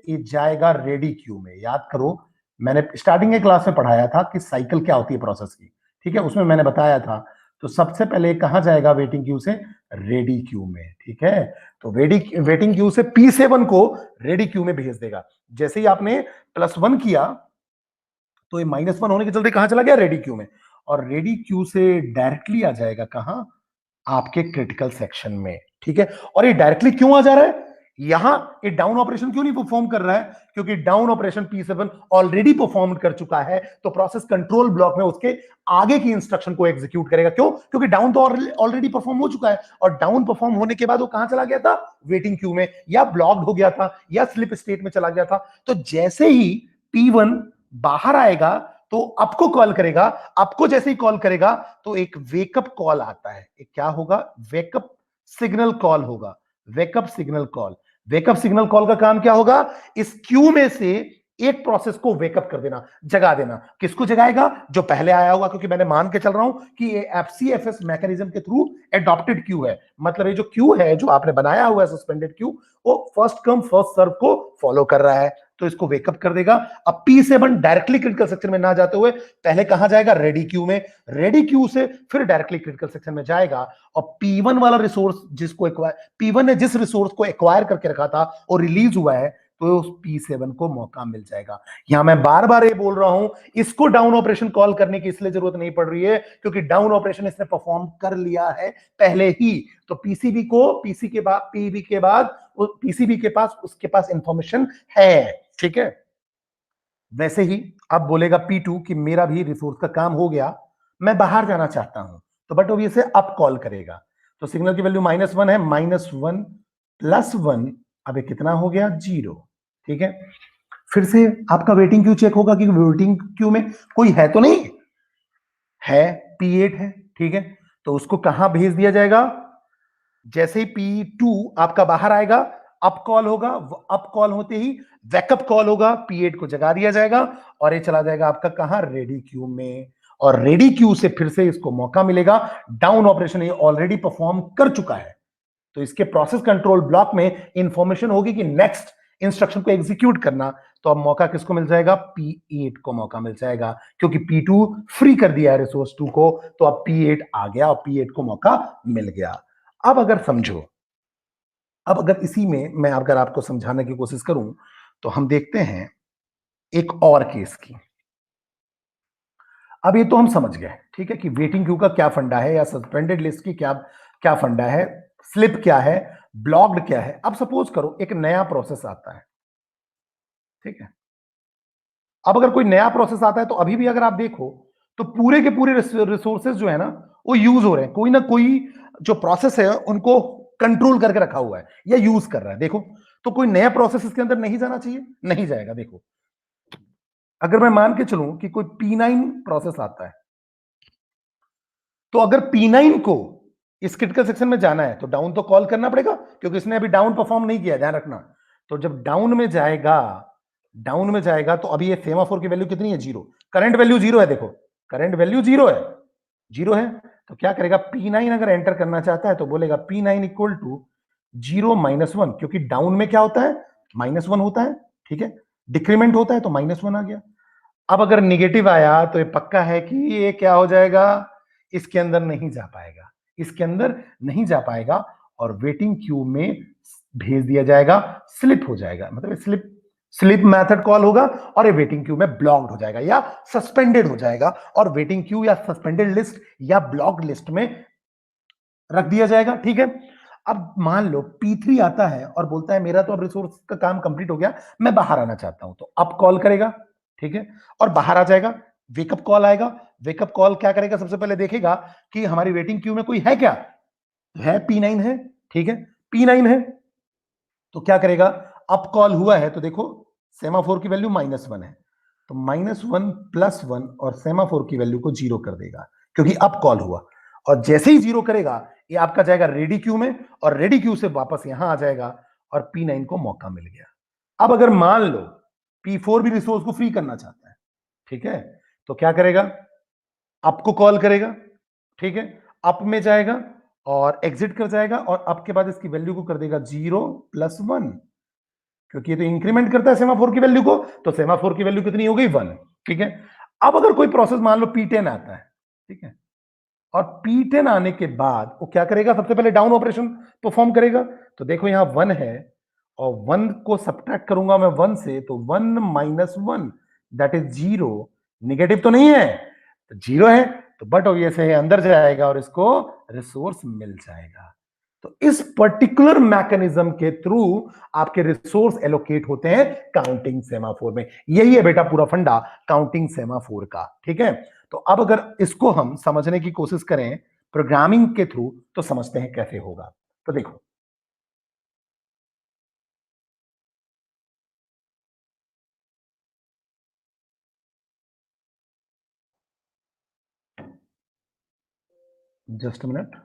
ये जाएगा रेडी क्यू में। याद करो, मैंने स्टार्टिंग के क्लास में पढ़ाया था कि साइकिल क्या होती है प्रोसेस की। ठीक है, उसमें मैंने बताया था। तो सबसे पहले कहां जाएगा वेटिंग क्यू से, रेडी क्यू में। ठीक है, तो वेटिंग क्यू से P7 को रेडी क्यू में भेज देगा। जैसे ही आपने +1 किया तो ये -1 होने के चलते कहां चला गया, रेडी क्यू में। और रेडी क्यू से डायरेक्टली आ जाएगा कहां, आपके क्रिटिकल सेक्शन में। ठीक है, और ये डायरेक्टली क्यों आ जा रहा है, यहां ये डाउन ऑपरेशन क्यों नहीं परफॉर्म कर रहा है, क्योंकि down operation P7 already perform कर चुका है, तो प्रोसेस कंट्रोल ब्लॉक में उसके आगे की इंस्ट्रक्शन को एग्जीक्यूट करेगा। क्यों, क्योंकि डाउन तो ऑलरेडी परफॉर्म हो चुका है, और डाउन परफॉर्म होने के बाद वो कहां चला गया था, वेटिंग क्यू में, या ब्लॉक्ड हो गया था, या स्लिप स्टेट में चला गया था। तो जैसे ही P1 बाहर आएगा तो आपको कॉल करेगा। आपको जैसे ही कॉल करेगा तो एक वेकअप कॉल आता है। एक क्या होगा, वेकअप सिग्नल कॉल होगा। Wake up signal call, wake up signal call का काम क्या होगा, इस क्यू में से एक प्रोसेस को वेकअप कर देना, जगा देना। किसको जगाएगा, जो पहले आया होगा, क्योंकि मैंने मान के चल रहा हूं कि ये एफसीएफएस मैकेनिज्म के थ्रू एडॉप्टेड क्यू है। मतलब ये जो क्यू है जो आपने बनाया हुआ है सस्पेंडेड क्यू, वो फर्स्ट कम फर्स्ट सर्व को फॉलो कर रहा है, तो इसको वेकअप कर देगा। अब P7 डायरेक्टली क्रिटिकल सेक्शन में ना जाते हुए पहले कहां जाएगा, रेडी क्यू में। रेडी क्यू से फिर डायरेक्टली क्रिटिकल सेक्शन में जाएगा, और P1 वाला रिसोर्स जिसको P1 ने जिस रिसोर्स को एक्वायर करके रखा था और रिलीज हुआ है, तो उस P7 को मौका मिल जाएगा। यहां मैं बार बार ये बोल रहा हूं, इसको डाउन ऑपरेशन कॉल करने की इसलिए जरूरत नहीं पड़ रही है क्योंकि डाउन ऑपरेशन इसने परफॉर्म कर लिया है पहले ही। तो पीसीबी को पीसी के बाद पीबी के बाद पीसीबी के पास उसके पास इंफॉर्मेशन है। ठीक है, वैसे ही अब बोलेगा P2 कि मेरा भी रिसोर्स का काम हो गया, मैं बाहर जाना चाहता हूं, तो बट वो इसे अप कॉल करेगा। तो सिग्नल की वैल्यू -1 है, -1 + 1, अब ये कितना हो गया, 0। ठीक है, फिर से आपका वेटिंग क्यू चेक होगा कि वेटिंग क्यू में कोई है तो नहीं है, P8 है। ठीक है, तो उसको कहां भेज दिया जाएगा, जैसे ही P2 आपका बाहर आएगा, अप कॉल होगा, अप कॉल होते ही बैकअप कॉल होगा, P8 को जगा दिया जाएगा, और ये चला जाएगा आपका कहां, रेडी क्यू में। और रेडी क्यू से फिर से इसको मौका मिलेगा, डाउन ऑपरेशन ये ऑलरेडी परफॉर्म कर चुका है, तो इसके प्रोसेस कंट्रोल ब्लॉक में इंफॉर्मेशन होगी कि नेक्स्ट इंस्ट्रक्शन को एग्जीक्यूट करना। तो अब मौका किसको मिल जाएगा, P8 को मौका मिल जाएगा, क्योंकि P2 फ्री कर दिया है रिसोर्स 2 को, तो अब P8 आ गया और P8 को मौका मिल गया। अब अगर समझो, अब अगर इसी में मैं अगर आपको समझाने की कोशिश करूं, तो हम देखते हैं एक और केस की। अब ये तो हम समझ गए, ठीक है, कि वेटिंग क्यू का क्या फंडा है, या सस्पेंडेड लिस्ट की क्या क्या फंडा है, स्लिप क्या है, ब्लॉक्ड क्या है। अब सपोज करो एक नया प्रोसेस आता है। ठीक है, अब अगर कोई नया प्रोसेस आता है तो अभी भी अगर आप देखो तो पूरे के पूरे रिसोर्सेज जो है ना वो यूज हो रहे हैं। कोई ना कोई जो प्रोसेस है उनको कंट्रोल करके रखा हुआ है या यूज कर रहा है। देखो, तो कोई नया प्रोसेस इसके अंदर नहीं जाना चाहिए, नहीं जाएगा। देखो, अगर मैं मान के चलूं कि कोई P9 प्रोसेस आता है, तो अगर P9 को इस क्रिटिकल सेक्शन में जाना है तो डाउन तो कॉल करना पड़ेगा, क्योंकि इसने अभी डाउन परफॉर्म नहीं किया, ध्यान रखना। तो जब डाउन में जाएगा तो अभी ये सेमाफोर की वैल्यू कितनी है, 0। करंट वैल्यू 0 है, देखो करंट वैल्यू 0 है, 0 है। तो क्या करेगा, P9 अगर एंटर करना चाहता है तो बोलेगा P9 इक्वल टू 0 -1, क्योंकि डाउन में क्या होता है, -1 होता है। ठीक है, डिक्रीमेंट होता है तो -1 आ गया। अब अगर निगेटिव आया तो ये पक्का है कि ये क्या हो जाएगा, इसके अंदर नहीं जा पाएगा, इसके अंदर नहीं जा पाएगा, और वेटिंग क्यू में भेज दिया जाएगा, स्लिप हो जाएगा। मतलब स्लिप स्लिप मेथड कॉल होगा, और ये वेटिंग क्यू में ब्लॉक्ड हो जाएगा या सस्पेंडेड हो जाएगा, और वेटिंग क्यू या सस्पेंडेड लिस्ट या ब्लॉक्ड लिस्ट में रख दिया जाएगा, ठीक है। अब मान लो P3 आता है और बोलता है मेरा तो अब रिसोर्स का काम कंप्लीट हो गया, मैं बाहर आना चाहता हूं, तो अब कॉल करेगा, ठीक है, और बाहर आ जाएगा। वेकअप कॉल आएगा, वेकअप कॉल क्या करेगा, सबसे पहले देखेगा कि हमारी वेटिंग क्यू में कोई है क्या, है P9 है, ठीक है, P9 है, तो क्या करेगा, अप कॉल हुआ है तो देखो सेमाफोर की वैल्यू -1 है, तो -1 +1 और सेमाफोर की वैल्यू को 0 कर देगा क्योंकि अप कॉल हुआ, और जैसे ही 0 करेगा ये आपका जाएगा रेडी क्यू में, और रेडी क्यू से वापस यहां आ जाएगा और P9 को मौका मिल गया। अब अगर मान लो P4 भी रिसोर्स को फ्री करना चाहता है, ठीक है, तो क्या करेगा, अप को कॉल करेगा, ठीक है, अप में जाएगा और एग्जिट कर जाएगा, और अप के बाद इसकी वैल्यू को कर देगा 0 + 1, क्योंकि ये तो इंक्रीमेंट करता है सेमाफोर की वैल्यू को, तो सेमाफोर की वैल्यू कितनी हो गई, 1, ठीक है। अब अगर कोई प्रोसेस मान लो P10 आता है, ठीक है, और P10 आने के बाद वो क्या करेगा, सबसे पहले डाउन ऑपरेशन परफॉर्म करेगा, तो देखो यहां 1 है और 1 को सब्ट्रैक्ट करूंगा मैं 1 से, तो 1 - 1 दैट इज 0, निगेटिव तो नहीं है, तो 0 है, तो बट ऑब्वियस है अंदर जाएगा और इसको रिसोर्स मिल जाएगा। तो इस पर्टिकुलर मैकेनिज्म के थ्रू आपके रिसोर्स एलोकेट होते हैं काउंटिंग सेमाफोर में। यही है बेटा पूरा फंडा काउंटिंग सेमाफोर का, ठीक है। तो अब अगर इसको हम समझने की कोशिश करें प्रोग्रामिंग के थ्रू, तो समझते हैं कैसे होगा। तो देखो जस्ट मिनट,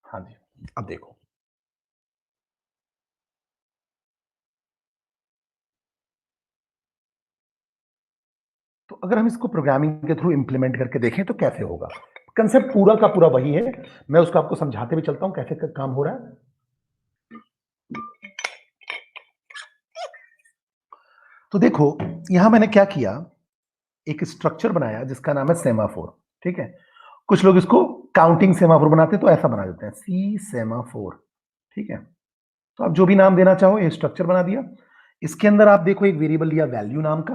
हाँ जी, अब देखो तो अगर हम इसको प्रोग्रामिंग के थ्रू इंप्लीमेंट करके देखें तो कैसे होगा। कंसेप्ट पूरा का पूरा वही है, मैं उसको आपको समझाते भी चलता हूं कैसे काम हो रहा है। तो देखो यहां मैंने क्या किया, एक स्ट्रक्चर बनाया जिसका नाम है सेमाफोर, ठीक है। कुछ लोग इसको काउंटिंग सेमाफोर बनाते हैं तो ऐसा बना देते हैं सी सेमाफोर, ठीक है। तो आप जो भी नाम देना चाहो, ये स्ट्रक्चर बना दिया। इसके अंदर आप देखो एक वेरिएबल लिया वैल्यू नाम का,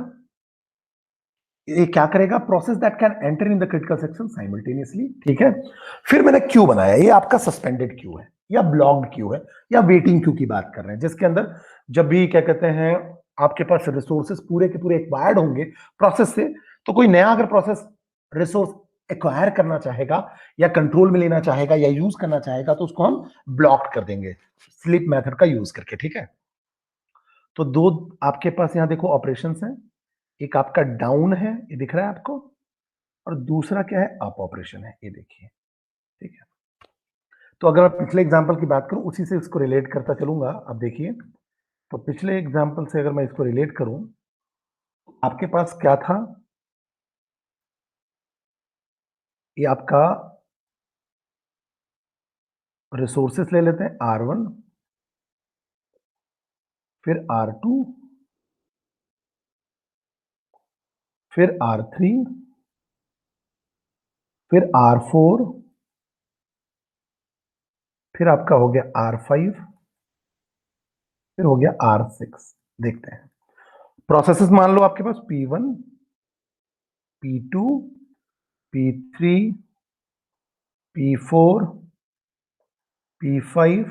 ये क्या करेगा, process that can enter in the critical section simultaneously, ठीक है। फिर मैंने क्यू बनाया, ये आपका सस्पेंडेड क्यू है या ब्लॉक्ड क्यू है या वेटिंग क्यू की बात कर रहे हैं, जिसके अंदर जब भी क्या कहते हैं आपके पास रिसोर्सेस पूरे के पूरे एक्वायर्ड होंगे प्रोसेस से, तो कोई नया अगर प्रोसेस रिसोर्स एक्वायर करना चाहेगा या कंट्रोल में लेना चाहेगा या यूज करना चाहेगा, तो उसको हम ब्लॉक कर देंगे स्लीप मेथड का यूज करके, ठीक है। तो दो आपके पास यहां देखो ऑपरेशंस हैं, एक आपका डाउन है, ये दिख रहा है आपको, और दूसरा क्या है, अप ऑपरेशन है, ये देखिए, ठीक है। तो अगर मैं पिछले एग्जांपल की बात करूं, उसी से इसको रिलेट करता चलूंगा। अब देखिए, तो पिछले एग्जांपल से अगर मैं इसको रिलेट करूं, आपके पास क्या था, ये आपका रिसोर्सेस ले लेते हैं R1, फिर R2, फिर R3, फिर R4, फिर आपका हो गया R5, फिर हो गया R6। देखते हैं प्रोसेसेस, मान लो आपके पास P1, P2, P3, P4, P5,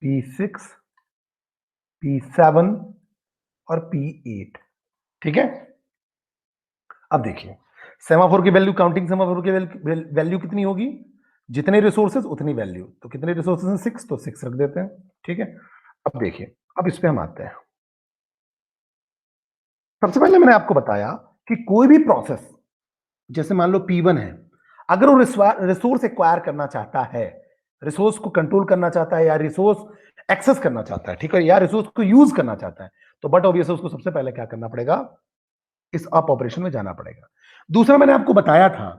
P6, P7 और P8, ठीक है। अब देखिए सेमाफोर की वैल्यू, काउंटिंग सेमाफोर की वैल्यू कितनी होगी, जितने रिसोर्सेज उतनी वैल्यू, तो कितने रिसोर्सेज हैं 6, तो 6 रख देते हैं, ठीक है। अब देखिए, अब इस पे हम आते हैं। सबसे पहले मैंने आपको बताया कि कोई भी प्रोसेस, जैसे मान लो P1 है, अगर वो रिसोर्स एक्वायर करना चाहता है, रिसोर्स को कंट्रोल करना चाहता है या रिसोर्स एक्सेस करना चाहता है, ठीक है, या रिसोर्स को यूज करना चाहता है, तो बट ऑब्वियसली उसको सबसे पहले क्या करना पड़ेगा, इस अप ऑपरेशन में जाना पड़ेगा। दूसरा मैंने आपको बताया था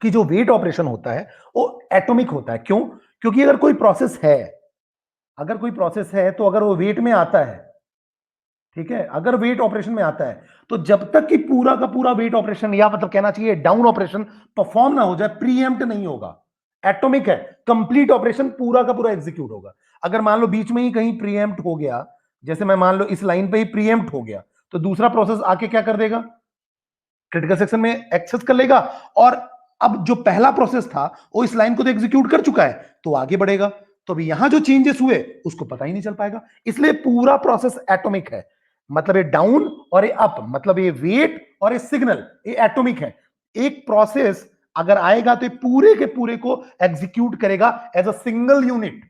कि जो वेट ऑपरेशन होता है वो एटॉमिक होता है। क्यों? क्योंकि अगर कोई प्रोसेस है, अगर कोई प्रोसेस है तो अगर वो वेट में आता है, ठीक है, अगर वेट ऑपरेशन में आता है, तो जब तक कि पूरा का पूरा वेट ऑपरेशन या मतलब कहना चाहिए डाउन ऑपरेशन परफॉर्म ना हो जाए, प्रीएम्प्ट नहीं होगा। एटॉमिक है, कंप्लीट ऑपरेशन पूरा का पूरा एग्जीक्यूट होगा। अगर मान लो बीच में ही कहीं प्रीएम्प्ट हो गया, जैसे मैं मान लो इस लाइन पे ही प्रीएम्प्ट हो गया, तो दूसरा प्रोसेस आके क्या कर देगा, क्रिटिकल सेक्शन में एक्सेस कर लेगा, और अब जो पहला प्रोसेस था वो इस लाइन को तो एग्जीक्यूट कर चुका है, तो आगे बढ़ेगा, तो अभी यहां जो चेंजेस हुए उसको पता ही नहीं चल पाएगा। इसलिए पूरा प्रोसेस एटॉमिक है, मतलब ये डाउन और ये अप, मतलब ये वेट और ये सिग्नल, ये एटॉमिक है। एक प्रोसेस अगर आएगा तो ये पूरे के पूरे को एग्जीक्यूट करेगा एज अ सिंगल यूनिट,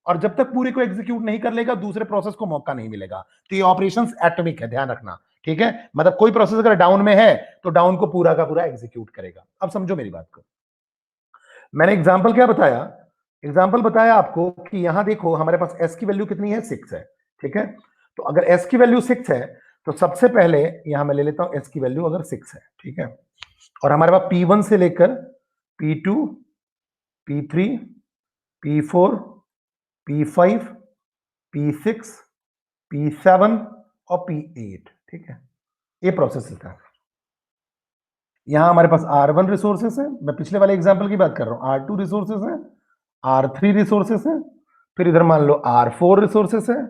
और जब तक पूरे को एग्जीक्यूट नहीं कर लेगा दूसरे प्रोसेस को मौका नहीं मिलेगा। तो ये ऑपरेशंस एटॉमिक है, ध्यान रखना, ठीक है। मतलब कोई प्रोसेस अगर डाउन में है तो डाउन को पूरा का पूरा एग्जीक्यूट करेगा। अब समझो मेरी बात को, मैंने एग्जांपल क्या बताया, एग्जांपल बताया आपको कि यहां देखो हमारे पास एस की वैल्यू कितनी है, 6 है, ठीक है। तो अगर एस की वैल्यू 6 है तो सबसे पहले यहां मैं ले लेता हूं एस की वैल्यू अगर 6 है, ठीक है, और हमारे पास P1 से लेकर P2, P3, P4, P5, P6, P7 और P8, ठीक है, ये प्रोसेस है। यहां हमारे पास R1 रिसोर्सेस है, मैं पिछले वाले एग्जांपल की बात कर रहा हूं, R2 रिसोर्सेस है, R3 रिसोर्सेस है, फिर इधर मान लो R4 रिसोर्सेस है,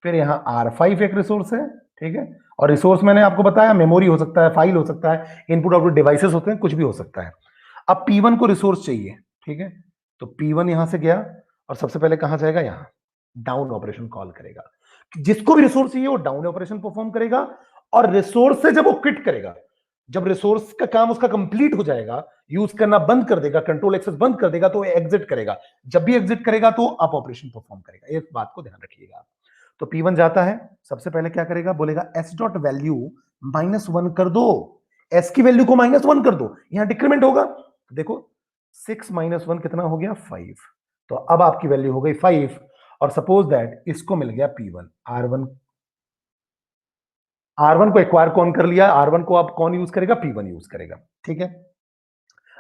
फिर यहां R5 एक रिसोर्स है, ठीक है। और रिसोर्स मैंने आपको बताया मेमोरी हो सकता है, फाइल हो सकता है, इनपुट आउटपुट डिवाइसेस होते हैं, कुछ भी हो सकता है। अब P1 को रिसोर्स चाहिए, ठीक है, तो P1 यहां से गया और सबसे पहले कहां जाएगा, यहां डाउन ऑपरेशन कॉल करेगा। जिसको भी रिसोर्स चाहिए वो डाउन ऑपरेशन परफॉर्म करेगा, और रिसोर्स से जब वो क्विट करेगा, जब रिसोर्स का काम उसका कंप्लीट हो जाएगा, यूज करना बंद कर देगा, कंट्रोल एक्सेस बंद कर देगा, तो एग्जिट करेगा। जब भी एग्जिट करेगा तो अप ऑपरेशन परफॉर्म करेगा, इस बात को ध्यान रखिएगा। तो P1 जाता है, सबसे पहले क्या करेगा, बोलेगा एस डॉट वैल्यू -1 कर दो, एस की वैल्यू को -1 कर दो, यहां डिक्रीमेंट होगा, तो देखो 6 - 1 कितना हो गया, 5। तो अब आपकी वैल्यू हो गई 5, और सपोज दैट इसको मिल गया P1, R1 को एक्वायर कौन कर लिया, R1 को अब कौन यूज करेगा, P1 यूज करेगा, ठीक है।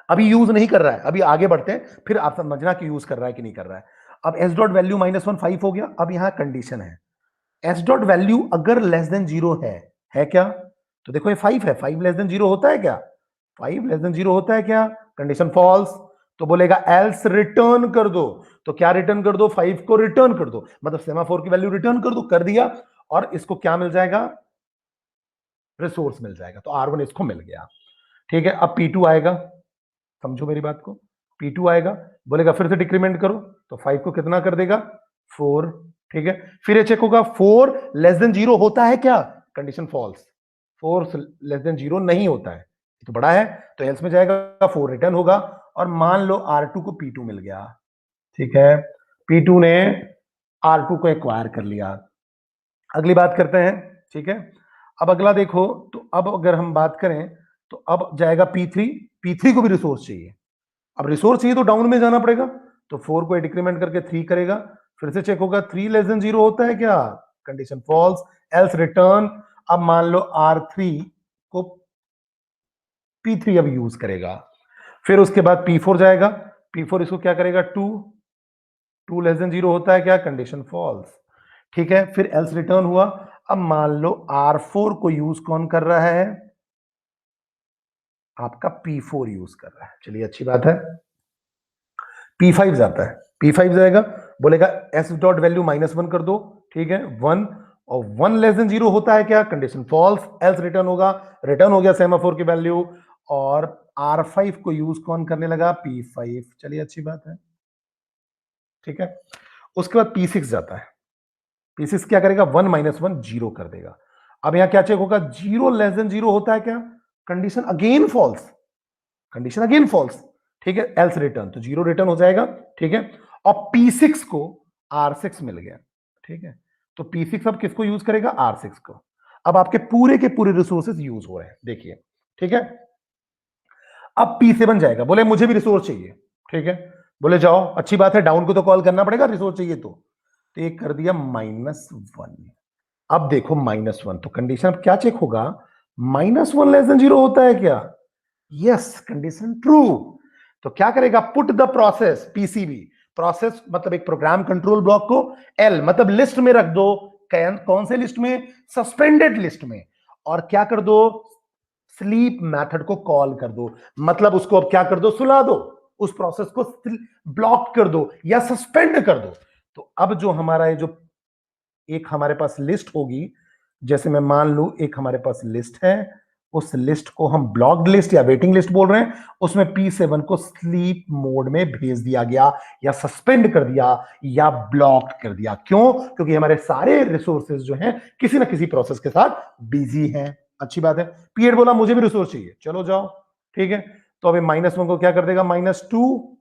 अभी यूज नहीं कर रहा है, अभी आगे बढ़ते हैं, फिर आप समझना कि यूज कर रहा है कि नहीं कर रहा है। अब एस डॉट वैल्यू -1 5 हो गया। अब यहां कंडीशन है, एस डॉट वैल्यू अगर लेस देन 0 है क्या, तो देखो ये 5 है, 5 लेस देन 0 होता है क्या, 5 लेस देन 0 होता है क्या, कंडीशन फॉल्स, तो बोलेगा एल्स रिटर्न कर दो। तो क्या रिटर्न कर दो, 5 को रिटर्न कर दो, मतलब सेमाफोर की वैल्यू रिटर्न कर दो, कर दिया, और इसको क्या मिल जाएगा, रिसोर्स मिल जाएगा, तो R1 इसको मिल गया, ठीक है। अब P2 आएगा, समझो मेरी बात को, P2 आएगा, बोलेगा फिर से डिक्रीमेंट करो, तो 5 को कितना कर देगा, 4, ठीक है। फिर ये चेक होगा 4 लेस देन 0 होता है क्या, कंडीशन फॉल्स, 4 लेस देन 0 नहीं होता है, तो बड़ा है, तो एल्स में जाएगा, 4 रिटर्न होगा, और मान लो R2 को P2 मिल गया, ठीक है, P2 ने R2 को एक्वायर कर लिया। अगली बात करते हैं, ठीक है। अब अगला देखो, तो अब अगर हम बात करें तो अब जाएगा P3, P3 को भी रिसोर्स चाहिए। अब रिसोर्स चाहिए तो डाउन में जाना पड़ेगा, तो 4 को डिक्रीमेंट करके 3 करेगा, फिर से चेक होगा 3 लेस देन 0 होता है क्या, कंडीशन फॉल्स, एल्स रिटर्न। अब मान लो R3 को P3 अब यूज करेगा, फिर उसके बाद P4 जाएगा, P4 इसको क्या करेगा, 2 लेस देन 0 होता है क्या, कंडीशन फॉल्स, ठीक है। फिर एल्स रिटर्न हुआ। अब मान लो R4 को यूज कौन कर रहा है, आपका P4 यूज कर रहा है, चलिए अच्छी बात है। P5 जाता है, P5 जाएगा, बोलेगा एस डॉट वैल्यू -1 कर दो, ठीक है, 1, और 1 लेस देन 0 होता है क्या, कंडीशन फॉल्स, एल्स रिटर्न होगा, रिटर्न हो गया सेमाफोर की वैल्यू, और R5 को यूज कौन करने लगा, P5, चलिए अच्छी बात है, ठीक है। उसके बाद P6 जाता है, P6 क्या करेगा, 1 - 1 0 कर देगा। अब यहां क्या चेक होगा, 0 लेस देन 0 होता है क्या, condition again false, condition again false, ठीक है, एल्स रिटर्न, तो 0 रिटर्न हो जाएगा, ठीक है। और P6 को R6 मिल गया, ठीक है, तो P6 अब किसको यूज करेगा, R6 को। अब आपके पूरे के पूरे रिसोर्सेज यूज हो रहे हैं, देखिए, ठीक है। अब P7 जाएगा, बोले मुझे भी रिसोर्स चाहिए, ठीक है, बोले जाओ, अच्छी बात है, डाउन को तो कॉल करना पड़ेगा, रिसोर्स चाहिए तो ये कर दिया -1। अब देखो -1, तो कंडीशन अब क्या चेक होगा, -1 लेस देन 0 होता है क्या, यस, कंडीशन ट्रू। तो क्या करेगा, put the process PCB, process मतलब एक प्रोग्राम कंट्रोल ब्लॉक को एल मतलब लिस्ट में रख दो, कौन से लिस्ट में, सस्पेंडेड लिस्ट में, और क्या कर दो, स्लीप मेथड को कॉल कर दो, मतलब उसको अब क्या कर दो, सुला दो, उस प्रोसेस को ब्लॉक कर दो या सस्पेंड कर दो। तो अब जो हमारा ये जो एक हमारे पास लिस्ट होगी, जैसे मैं मान लू एक हमारे पास लिस्ट है, उस लिस्ट को हम ब्लॉक्ड लिस्ट या वेटिंग लिस्ट बोल रहे हैं, उसमें P7 को स्लीप मोड में भेज दिया गया या सस्पेंड कर दिया या ब्लॉक कर दिया। क्यों? क्योंकि हमारे सारे रिसोर्सेज जो हैं किसी ना किसी प्रोसेस के साथ बिजी हैं। अच्छी बात है। P8 बोला मुझे भी रिसोर्स चाहिए, चलो जाओ, ठीक है। तो अभी -1 को क्या कर देगा, -2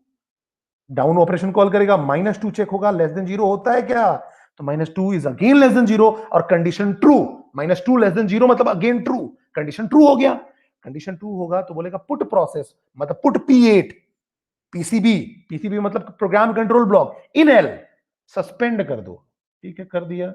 डाउन ऑपरेशन कॉल करेगा, -2 चेक होगा, लेस देन 0 होता है क्या? तो -2 इज अगेन लेस देन 0 और कंडीशन ट्रू। -2 लेस देन 0 मतलब अगेन ट्रू, कंडीशन ट्रू हो गया। कंडीशन ट्रू होगा तो बोलेगा पुट प्रोसेस, मतलब पुट P8 पीसीबी, पीसीबी मतलब program control block in L, suspend कर दो। ठीक है, कर दिया।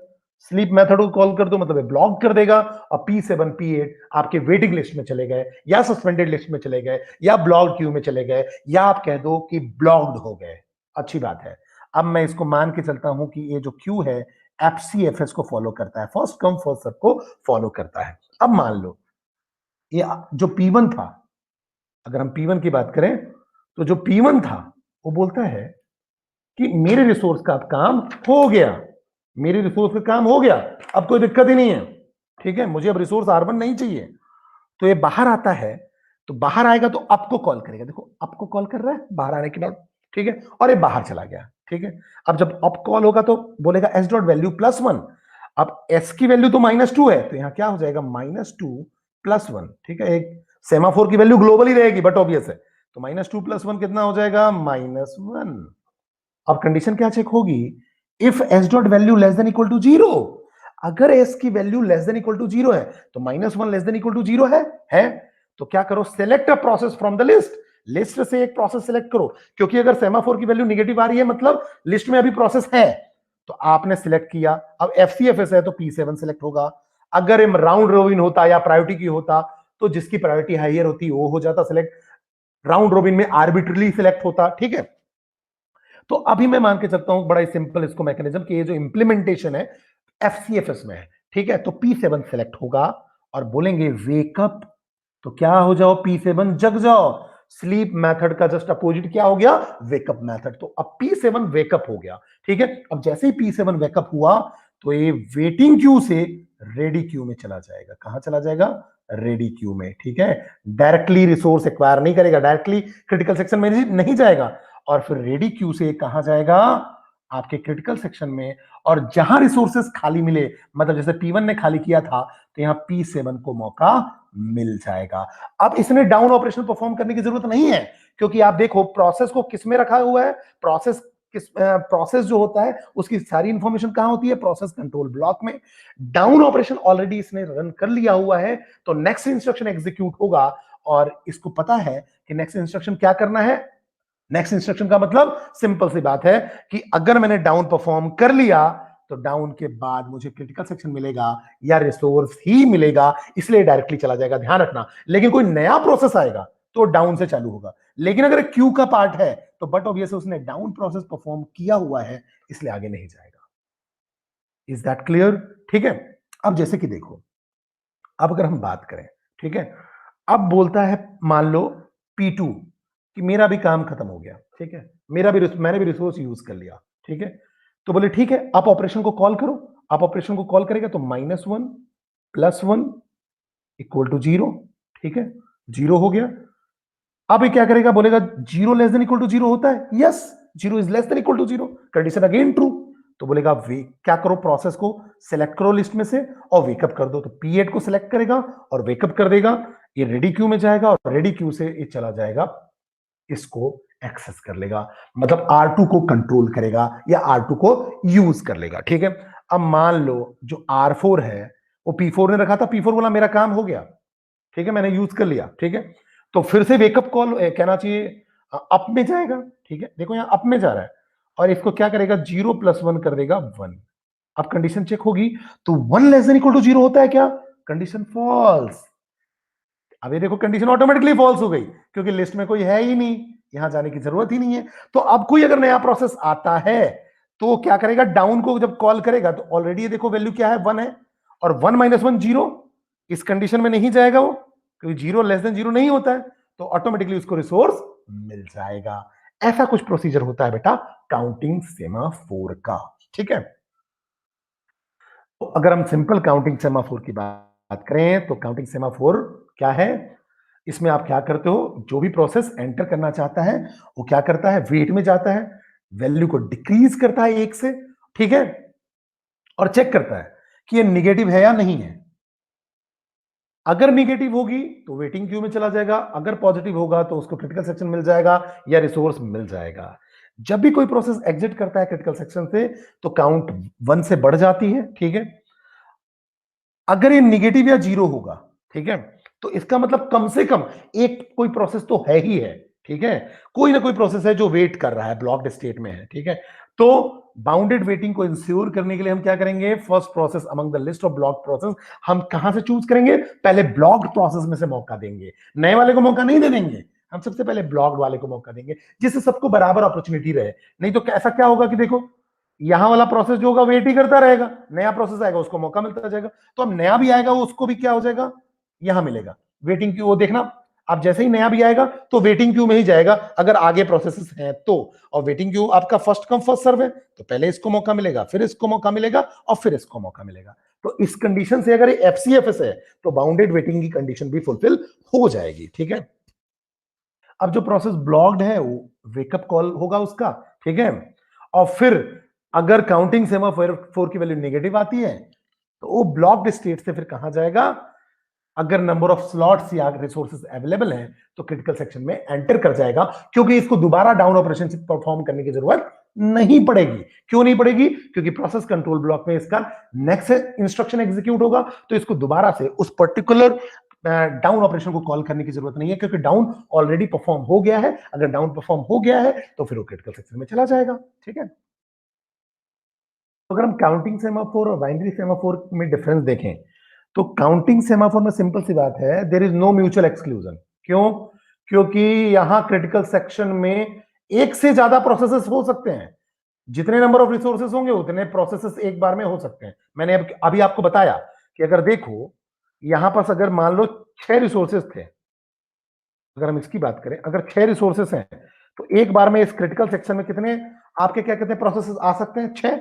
स्लीप मेथड को कॉल कर दो, मतलब ब्लॉक कर देगा और P7 P8 आपके वेटिंग लिस्ट में चले गए या सस्पेंडेड लिस्ट में चले गए या ब्लॉक्ड क्यू में चले गए या आप कह दो कि ब्लॉक्ड हो गए। अच्छी बात है। अब मैं इसको मान के चलता हूं कि ये जो क्यू है एफसीएफएस को फॉलो करता है, फर्स्ट कम फर्स्ट सर्व को फॉलो करता है। अब मान लो ये जो P1 था, अगर हम P1 की बात करें तो जो P1 था वो बोलता है कि मेरे रिसोर्स का अब काम हो गया, मेरे रिसोर्स का काम हो गया, अब कोई दिक्कत ही नहीं है। ठीक है, मुझे अब रिसोर्स R1 नहीं चाहिए। तो ये बाहर आता है, तो बाहर आएगा तो अप को कॉल करेगा। देखो अप को कॉल कर रहा है बाहर आने के बाद, ठीक है, और ये बाहर चला गया। ठीक है, अब जब अप कॉल होगा तो बोलेगा एस डॉट वैल्यू +1। अब एस की वैल्यू तो -2 है, तो यहां क्या हो जाएगा, -2 +1। ठीक है, एक सेमाफोर की वैल्यू ग्लोबल ही रहेगी बट ऑब्वियस है, तो -2 +1 कितना हो जाएगा, -1। अब कंडीशन क्या चेक होगी, if S dot value less than equal to 0। अगर एस की value less than equal to 0 है तो -1 लेस देन इक्वल टू 0 है। तो क्या करो, select a process from the list, list से एक प्रोसेस सेलेक्ट करो, क्योंकि अगर सेमाफोर की वैल्यू नेगेटिव आ रही है मतलब लिस्ट में अभी प्रोसेस है। तो आपने सिलेक्ट किया, अब एफसीएफएस है तो P7 सिलेक्ट होगा। अगर राउंड रोबिन होता या प्रायोरिटी की होता तो जिसकी प्रायोरिटी हाइयर होती वो हो जाता सिलेक्ट, राउंड रोबिन में आर्बिट्रली सिलेक्ट होता। ठीक है, तो अभी मैं मान के चलता हूं बड़ा ही सिंपल इसको मैकेनिज्म कि ये जो इंप्लीमेंटेशन है एफसीएफएस में है। ठीक है, तो P7 सेलेक्ट होगा और बोलेंगे वेकअप, तो क्या हो जाओ, P7 जग जाओ। स्लीप मेथड का जस्ट अपोजिट क्या हो गया, वेकअप मेथड। तो अब P7 वेकअप हो गया। ठीक है, अब जैसे ही P7 वेकअप हुआ तो ये वेटिंग क्यू से रेडी क्यू में चला जाएगा। कहां चला जाएगा, रेडी क्यू में। ठीक है, डायरेक्टली रिसोर्स एक्वायर नहीं करेगा, डायरेक्टली क्रिटिकल सेक्शन में नहीं जाएगा, और फिर रेडी क्यू से कहां जाएगा, आपके क्रिटिकल सेक्शन में। और जहां रिसोर्सेस खाली मिले, मतलब जैसे P1 ने खाली किया था तो यहां P7 को मौका मिल जाएगा। अब इसने डाउन ऑपरेशन परफॉर्म करने की जरूरत नहीं है, क्योंकि आप देखो प्रोसेस को किस में रखा हुआ है, प्रोसेस जो होता है उसकी सारी इंफॉर्मेशन कहां होती है, प्रोसेस कंट्रोल ब्लॉक में। डाउन ऑपरेशन ऑलरेडी इसने रन कर लिया हुआ है, तो नेक्स्ट इंस्ट्रक्शन एग्जीक्यूट होगा और इसको पता है कि नेक्स्ट इंस्ट्रक्शन क्या करना है। नेक्स्ट इंस्ट्रक्शन का मतलब सिंपल सी बात है कि अगर मैंने डाउन परफॉर्म कर लिया तो डाउन के बाद मुझे क्रिटिकल सेक्शन मिलेगा या रिसोर्स ही मिलेगा, इसलिए डायरेक्टली चला जाएगा, ध्यान रखना। लेकिन कोई नया प्रोसेस आएगा तो डाउन से चालू होगा, लेकिन अगर क्यू का पार्ट है तो बट ऑब्वियस उसने डाउन प्रोसेस परफॉर्म किया हुआ है, इसलिए आगे नहीं जाएगा। Is that clear? ठीक है, अब जैसे कि देखो, अब अगर हम बात करें, ठीक है, अब बोलता है मान लो P2 कि मेरा भी काम खत्म हो गया। ठीक है, मैंने भी रिसोर्स यूज कर लिया। ठीक है, तो बोले ठीक है, आप ऑपरेशन को कॉल करो। आप ऑपरेशन को कॉल करेगा तो -1 +1 इक्वल टू 0। ठीक है, 0 हो गया। अब ये क्या करेगा, बोलेगा 0 लेस देन इक्वल टू 0 होता है, yes 0 is less than equal to 0, condition again true. तो बोलेगा वे क्या करो, प्रोसेस को सिलेक्ट करो लिस्ट में से और वेकअप कर दो। तो P8 को सिलेक्ट करेगा और वेकअप कर देगा, ये रेडी क्यू में जाएगा और रेडी क्यू से ये चला जाएगा, इसको एक्सेस कर लेगा, मतलब R2 को कंट्रोल करेगा या R2 को यूज कर लेगा। ठीक है, अब मान लो जो R4 है वो P4 ने रखा था, P4 बोला मेरा काम हो गया, ठीक है, मैंने यूज कर लिया। ठीक है, तो फिर से वेकअप कॉल कहना चाहिए अप में जाएगा। ठीक है, देखो यहां अप में जा रहा है और इसको क्या करेगा, 0 + 1 कर देगा 1। अब कंडीशन चेक होगी तो 1 लेस देन इक्वल टू 0 होता है क्या, कंडीशन फॉल्स। अब ये देखो कंडीशन ऑटोमेटिकली फॉल्स हो गई, क्योंकि लिस्ट में कोई है ही नहीं, यहां जाने की जरूरत ही नहीं है। तो अब कोई अगर नया प्रोसेस आता है तो क्या करेगा, डाउन को जब कॉल करेगा तो ऑलरेडी ये देखो वैल्यू क्या है, 1 है, और 1 - 1 0, इस कंडीशन में नहीं जाएगा वो, क्योंकि 0 लेस देन 0 नहीं होता है, तो ऑटोमेटिकली उसको रिसोर्स मिल जाएगा। ऐसा कुछ प्रोसीजर होता है बेटा काउंटिंग सेमाफोर का। ठीक है, तो अगर हम सिंपल काउंटिंग सेमाफोर की बात करें तो काउंटिंग सेमाफोर क्या है, इसमें आप क्या करते हो, जो भी प्रोसेस एंटर करना चाहता है वो क्या करता है, वेट में जाता है, वैल्यू को डिक्रीज करता है 1 से, ठीक है, और चेक करता है कि ये निगेटिव है या नहीं है। अगर निगेटिव होगी तो वेटिंग क्यू में चला जाएगा, अगर पॉजिटिव होगा तो उसको क्रिटिकल सेक्शन मिल जाएगा या रिसोर्स मिल जाएगा। जब भी कोई प्रोसेस एग्जिट करता है क्रिटिकल सेक्शन से तो काउंट 1 से बढ़ जाती है, ठीक है। अगर ये निगेटिव या जीरो होगा, ठीक है, तो इसका मतलब कम से कम एक कोई प्रोसेस तो है ही है, ठीक है, कोई ना कोई प्रोसेस है जो वेट कर रहा है, ब्लॉक्ड स्टेट में है, ठीक है। तो बाउंडेड वेटिंग को इंश्योर करने के लिए हम क्या करेंगे, first process among the list of blocked process हम कहां से चूज करेंगे, पहले ब्लॉक्ड प्रोसेस में से मौका देंगे, नए वाले को मौका नहीं दे देंगे, हम सबसे पहले ब्लॉक्ड वाले को मौका देंगे जिससे सबको बराबर अपॉर्चुनिटी रहे। नहीं तो ऐसा क्या होगा कि देखो यहां वाला प्रोसेस जो होगा वेट ही करता रहेगा, नया प्रोसेस आएगा उसको मौका मिलता जाएगा, तो अब नया भी आएगा उसको भी क्या हो जाएगा, यहां मिलेगा वेटिंग क्यू। वो देखना आप जैसे ही नया भी आएगा तो वेटिंग क्यू में ही जाएगा अगर आगे प्रोसेसेस हैं तो, और वेटिंग क्यू आपका फर्स्ट कम फर्स्ट सर्व है, तो पहले इसको मौका मिलेगा, फिर इसको मौका मिलेगा और फिर इसको मौका मिलेगा। तो इस कंडीशन से अगर एफसीएफएस है तो बाउंडेड वेटिंग की कंडीशन भी फुलफिल हो जाएगी, ठीक है। अब जो प्रोसेस ब्लॉक्ड है वो वेकअप कॉल होगा उसका, ठीक है, और फिर अगर काउंटिंग सेमाफोर की वैल्यू नेगेटिव आती है तो वो ब्लॉक्ड स्टेट से फिर कहां जाएगा, अगर नंबर ऑफ स्लॉट्स या रिसोर्सेज अवेलेबल हैं तो क्रिटिकल सेक्शन में एंटर कर जाएगा, क्योंकि इसको दोबारा डाउन ऑपरेशन परफॉर्म करने की जरूरत नहीं पड़ेगी। क्यों नहीं पड़ेगी, क्योंकि प्रोसेस कंट्रोल ब्लॉक में इसका नेक्स्ट इंस्ट्रक्शन एग्जीक्यूट होगा, तो इसको दोबारा से उस पर्टिकुलर डाउन ऑपरेशन को कॉल करने की जरूरत नहीं है, क्योंकि डाउन ऑलरेडी परफॉर्म हो गया है। अगर डाउन परफॉर्म हो गया है तो फिर वो क्रिटिकल सेक्शन में चला जाएगा, ठीक है। तो अगर हम काउंटिंग सेमाफोर और बाइनरी सेमाफोर में डिफरेंस देखें तो काउंटिंग सेमाफोर में सिंपल सी बात है, there is no mutual exclusion. क्यों, क्योंकि यहां क्रिटिकल सेक्शन में एक से ज्यादा प्रोसेसेस हो सकते हैं, जितने नंबर ऑफ रिसोर्सेस होंगे उतने प्रोसेसेस एक बार में हो सकते हैं। मैंने अभी आपको बताया कि अगर देखो यहां पर अगर मान लो 6 रिसोर्सेस थे, अगर हम इसकी बात करें, अगर 6 रिसोर्सेस हैं तो एक बार में इस क्रिटिकल सेक्शन में कितने आपके क्या कहते हैं प्रोसेसेस आ सकते हैं, 6।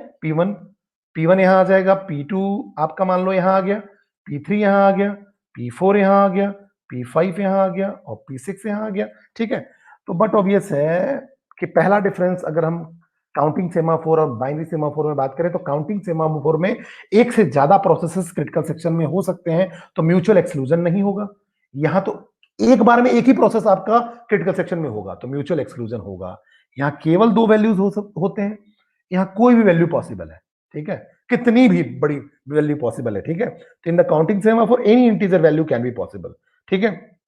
P1 यहां आ जाएगा, P2 आपका मान लो यहां आ गया, P3 यहां आ गया, P4 यहां आ गया, P5 यहां आ गया और P6 यहां आ गया, ठीक है। तो बट ऑब्वियस है कि पहला डिफरेंस अगर हम काउंटिंग सेमाफोर और बाइनरी सेमाफोर में बात करें तो काउंटिंग सेमाफोर में एक से ज्यादा प्रोसेसेस क्रिटिकल सेक्शन में हो सकते हैं, तो म्यूचुअल एक्सक्लूजन नहीं होगा। यहां तो एक बार में एक ही प्रोसेस आपका क्रिटिकल सेक्शन में होगा तो म्यूचुअल एक्सक्लूजन होगा। यहां केवल 2 वैल्यूज होते हैं, यहां कोई भी वैल्यू पॉसिबल है, ठीक है, कितनी भी बड़ी वैल्यू पॉसिबल है, ठीक है। तो in the counting semaphore any integer value can be possible, ठीक है।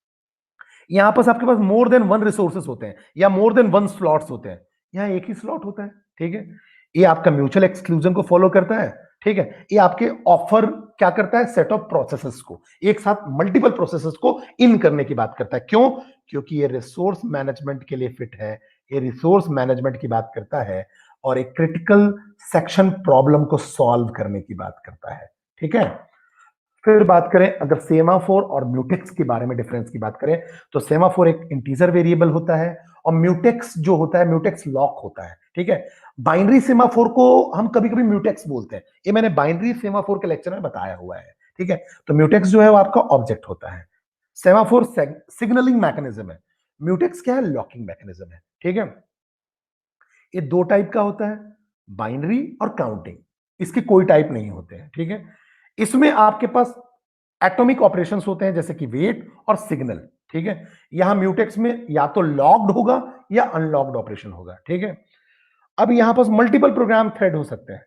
यहां पर आपके पास मोर देन वन रिसोर्सेस होते हैं या मोर देन वन स्लॉट्स होते हैं, यहां एक ही स्लॉट होता है, ठीक है। ये आपका म्यूचुअल एक्सक्लूजन को फॉलो करता है, ठीक है। ये आपके ऑफर क्या करता है, सेट ऑफ प्रोसेसेस को एक साथ मल्टीपल प्रोसेसेस को इन करने की बात करता है। क्यों, क्योंकि ये रिसोर्स मैनेजमेंट के लिए फिट है, ये रिसोर्स मैनेजमेंट की बात करता है और एक क्रिटिकल सेक्शन प्रॉब्लम को सॉल्व करने की बात करता है, ठीक है। फिर बात करें अगर सेमाफोर और म्यूटेक्स के बारे में डिफरेंस की बात करें तो सेमाफोर एक इंटीजर वेरिएबल होता है और म्यूटेक्स जो होता है म्यूटेक्स लॉक होता है, ठीक है। बाइनरी सेमाफोर को हम कभी कभी म्यूटेक्स बोलते हैं, ये मैंने बाइनरी सेमाफोर के लेक्चर में बताया हुआ है, ठीक है। तो म्यूटेक्स जो है वो आपका ऑब्जेक्ट होता है, सेमाफोर सिग्नलिंग मैकेनिज्म है, म्यूटेक्स क्या है, लॉकिंग मैकेनिज्म है, ठीक है। ये दो टाइप का होता है, बाइनरी और काउंटिंग, इसके कोई टाइप नहीं होते हैं, ठीक है। इसमें आपके पास एटॉमिक ऑपरेशंस होते हैं जैसे कि वेट और सिग्नल, ठीक है। यहां म्यूटेक्स में या तो लॉक्ड होगा या अनलॉक्ड ऑपरेशन होगा, ठीक है। अब यहां पास मल्टीपल प्रोग्राम थ्रेड हो सकते हैं,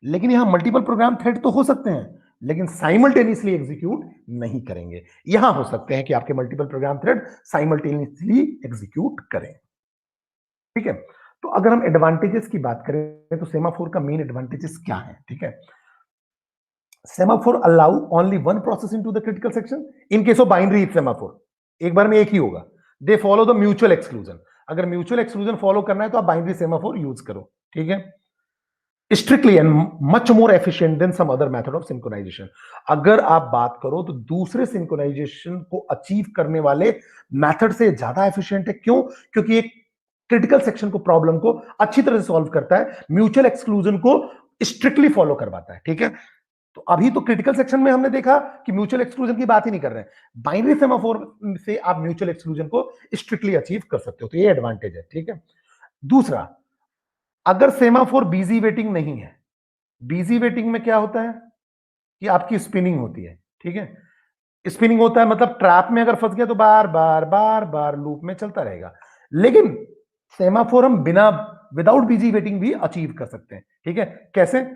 लेकिन यहां मल्टीपल प्रोग्राम थ्रेड तो हो सकते हैं लेकिन साइमल्टेनियसली एग्जीक्यूट नहीं करेंगे। यहां हो सकते हैं कि आपके multiple program thread simultaneously execute करें, ठीक है। तो अगर हम एडवांटेजेस की बात करें तो सेमाफोर का मेन एडवांटेजेस क्या है, ठीक है। Semaphore allow only one process into the critical section in case of binary semaphore एक बार में एक ही होगा, they follow the mutual exclusion. अगर म्यूचुअल एक्सक्लूजन फॉलो करना है तो आप बाइनरी सेमाफोर यूज करो, ठीक है। Strictly and much more efficient than some other method of synchronization. अगर आप बात करो तो दूसरे सिंक्रोनाइजेशन को अचीव करने वाले मेथड से ज्यादा एफिशिएंट है। क्यों? क्योंकि एक क्रिटिकल सेक्शन को प्रॉब्लम को अच्छी तरह से सॉल्व करता है, म्यूचुअल एक्सक्लूजन को स्ट्रिक्टली फॉलो करवाता है। ठीक है, तो अभी तो क्रिटिकल सेक्शन में हमने देखा कि म्यूचुअल एक्सक्लूजन की बात ही नहीं कर रहे हैं। बाइनरी सेमाफोर से आप म्यूचुअल एक्सक्लूजन को स्ट्रिक्टली अचीव कर सकते हो, तो ये एडवांटेज है। ठीक है, दूसरा, अगर सेमाफोर बिजी वेटिंग नहीं है, बिजी वेटिंग में क्या होता है कि आपकी स्पिनिंग होती है। ठीक है, स्पिनिंग होता है मतलब ट्रैप में अगर फंस गया तो बार बार बार बार लूप में चलता रहेगा। लेकिन सेमाफोर हम बिना विदाउट बिजी वेटिंग भी अचीव कर सकते हैं। ठीक है, कैसे?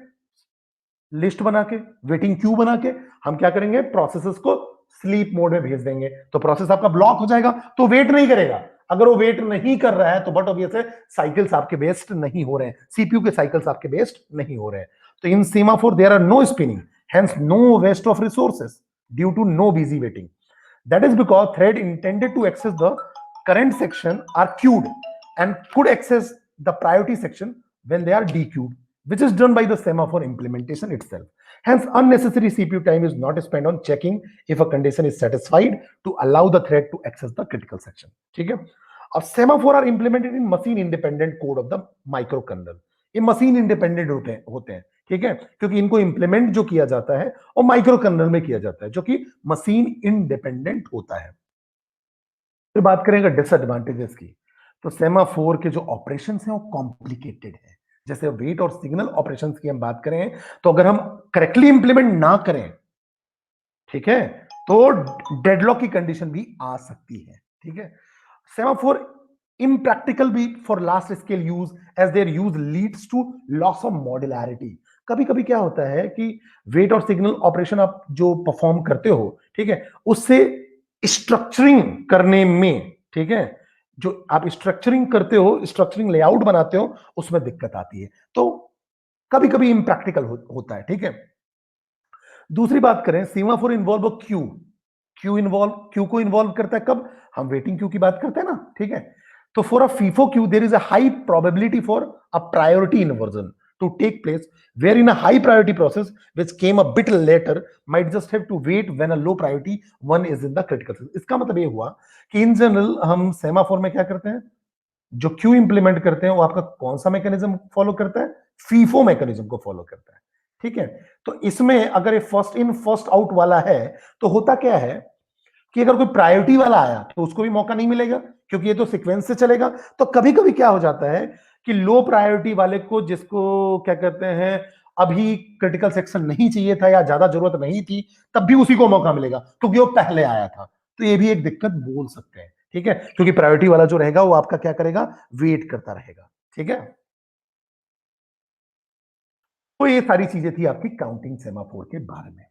लिस्ट बना के, वेटिंग क्यू बना के हम क्या करेंगे, प्रोसेसेस को स्लीप मोड में भेज देंगे, तो प्रोसेस आपका ब्लॉक हो जाएगा, तो वेट नहीं करेगा। अगर वो वेट नहीं कर रहा है तो बट ऑब्वियस है साइकिल्स आपके बेस्ड नहीं हो रहे हैं, सीपीयू के साइकिल्स आपके बेस्ड नहीं हो रहे हैं। तो in semaphore there are no spinning, hence no waste of resources due to no busy waiting. That is because thread intended to access the current section are queued and could access the priority section when they are dequeued, which is done by the semaphore implementation itself. Hence, unnecessary CPU time is not spent on checking if a condition is satisfied to allow the thread to access the critical section. ठीक है, अब semaphore are implemented in machine independent code of the microkernel. ये मशीन इंडिपेंडेंट होते हैं। ठीक है, क्योंकि इनको इंप्लीमेंट जो किया जाता है और माइक्रो कर्नल में किया जाता है, जो कि मशीन इंडिपेंडेंट होता है। फिर बात करेंगे डिसएडवांटेजेस की, तो सेमाफोर के जो ऑपरेशंस हैं वो कॉम्प्लिकेटेड है। जैसे वेट और सिग्नल ऑपरेशंस की हम बात करें तो अगर हम करेक्टली इंप्लीमेंट ना करें, ठीक है, तो डेडलॉक की कंडीशन भी आ सकती है। ठीक है, सेमाफोर impractical भी for large scale use as their use leads to loss of modularity। कभी कभी क्या होता है कि वेट और सिग्नल ऑपरेशन आप जो परफॉर्म करते हो, ठीक है, उससे स्ट्रक्चरिंग करने में, ठीक है, जो आप स्ट्रक्चरिंग करते हो, स्ट्रक्चरिंग लेआउट बनाते हो, उसमें दिक्कत आती है, तो कभी कभी इम्प्रैक्टिकल होता है। ठीक है, दूसरी बात करें, सीमाफोर इन्वॉल्व क्यू, क्यू को इन्वॉल्व करता है कब, हम वेटिंग क्यू की बात करते हैं ना। ठीक है, तो for a FIFO queue there is a high probability for a priority inversion to take place, wherein a high priority process which came a bit later might just have to wait when a low priority one is in the critical phase। इसका मतलब ये हुआ कि इन जनरल हम सेमाफोर में क्या करते हैं, जो क्यू इंप्लीमेंट करते हैं वो आपका कौन सा मैकेनिज्म फॉलो करता है, फीफो मैकेनिज्म को फॉलो करता है। ठीक है, तो इसमें अगर ये फर्स्ट इन फर्स्ट आउट वाला है तो होता क्या है कि अगर कोई प्रायोरिटी वाला आया तो उसको भी मौका नहीं मिलेगा, क्योंकि ये तो सीक्वेंस से चलेगा। तो कभी कभी क्या हो जाता है कि लो प्रायोरिटी वाले को, जिसको क्या कहते हैं, अभी क्रिटिकल सेक्शन नहीं चाहिए था या ज्यादा जरूरत नहीं थी, तब भी उसी को मौका मिलेगा क्योंकि वो पहले आया था। तो ये भी एक दिक्कत बोल सकते हैं। ठीक है, क्योंकि प्रायोरिटी वाला जो रहेगा वो आपका क्या करेगा, वेट करता रहेगा। ठीक है, तो ये सारी चीजें थी आपकी काउंटिंग सेमाफोर के बारे में।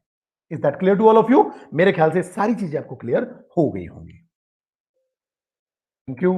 Is that clear to all of you? मेरे ख्याल से सारी चीजें आपको क्लियर हो गई होंगी। Thank you.